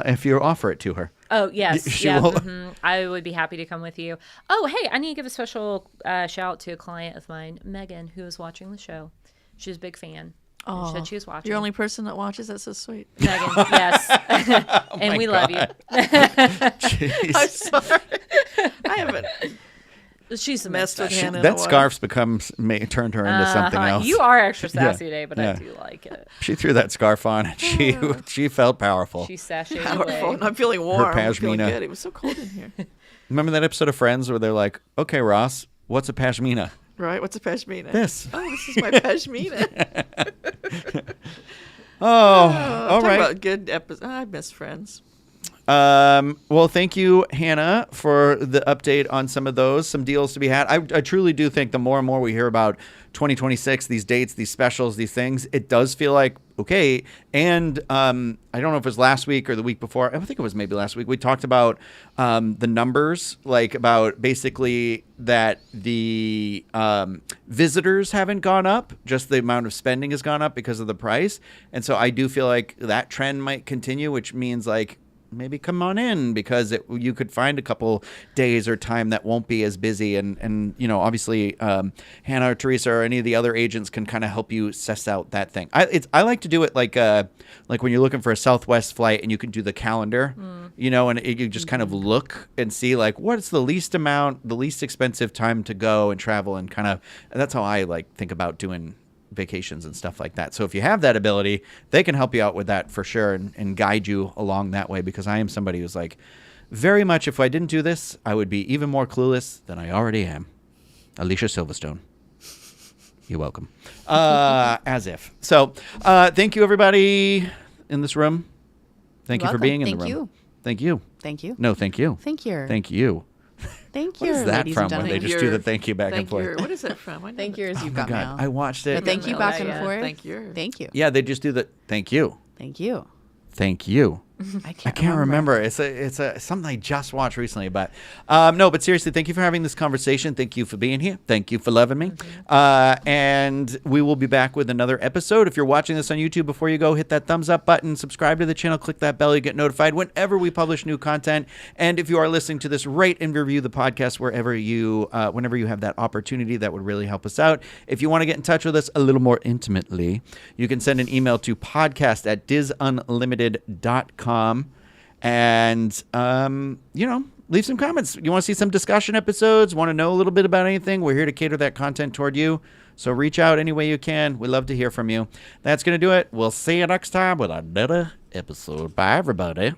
if you offer it to her. Oh, yes. She Yeah. will- I would be happy to come with you. Oh, hey, I need to give a special shout out to a client of mine, Megan, who is watching the show. She's a big fan. And she said she was watching. You're the only person that watches. That's so sweet. Megan, yes. And we love you. Jeez. I'm sorry. I haven't She's messed with special. Hannah. in a That while. scarf's turned her into something else. You are extra sassy Yeah, today, but yeah. I do like it. She threw that scarf on and she felt powerful. She's sashayed Powerful. away. And I'm feeling warm. I'm feeling pashmina. good. It was so cold in here. Remember that episode of Friends where they're like, "Okay, Ross, what's a pashmina?" Right? What's a pashmina? This. Oh, this is my pashmina. Oh, all Talk right. about good episode. I miss Friends. Well, thank you, Hannah, for the update on some of those, some deals to be had. I truly do think the more and more we hear about 2026, these dates, these specials, these things, it does feel like, okay. And I don't know if it was last week or the week before. I think it was maybe last week. We talked about the numbers, like about basically that the visitors haven't gone up, just the amount of spending has gone up because of the price. And so I do feel like that trend might continue, which means like, maybe come on in because you could find a couple days or time that won't be as busy. And you know, obviously, Hannah or Teresa or any of the other agents can kind of help you suss out that thing. I like to do it like when you're looking for a Southwest flight and you can do the calendar, you know, and you just kind of look and see like what's the least expensive time to go and travel and kind of, that's how I like think about doing vacations and stuff like that. So if you have that ability, they can help you out with that for sure and guide you along that way, because I am somebody who's like, very much, if I didn't do this, I would be even more clueless than I already am. Alicia Silverstone. You're welcome. As if. So thank you, everybody in this room. Thank you for welcome. being in Thank the room. you. Thank you. Thank you. No, thank you. Thank you. Thank you. Thank What you. is that ladies from and when they gentlemen. just do the thank you back and forth? What is that from? I know Thank that. yours. You've Oh my got God, mail. I watched The it. thank you No, back yeah. and forth. Thank you. Thank you. Yeah, they just do the thank you. Thank you. Thank you. I I can't remember. It's a something I just watched recently, but no. But seriously, thank you for having this conversation. Thank you for being here. Thank you for loving me. And we will be back with another episode. If you're watching this on YouTube, before you go, hit that thumbs up button, subscribe to the channel, click that bell, you get notified whenever we publish new content. And if you are listening to this, rate and review the podcast wherever you, whenever you have that opportunity. That would really help us out. If you want to get in touch with us a little more intimately, you can send an email to podcast@disunlimited.com. And, you know, leave some comments. You want to see some discussion episodes, want to know a little bit about anything? We're here to cater that content toward you. So reach out any way you can. We love to hear from you. That's going to do it. We'll see you next time with another episode. Bye, everybody.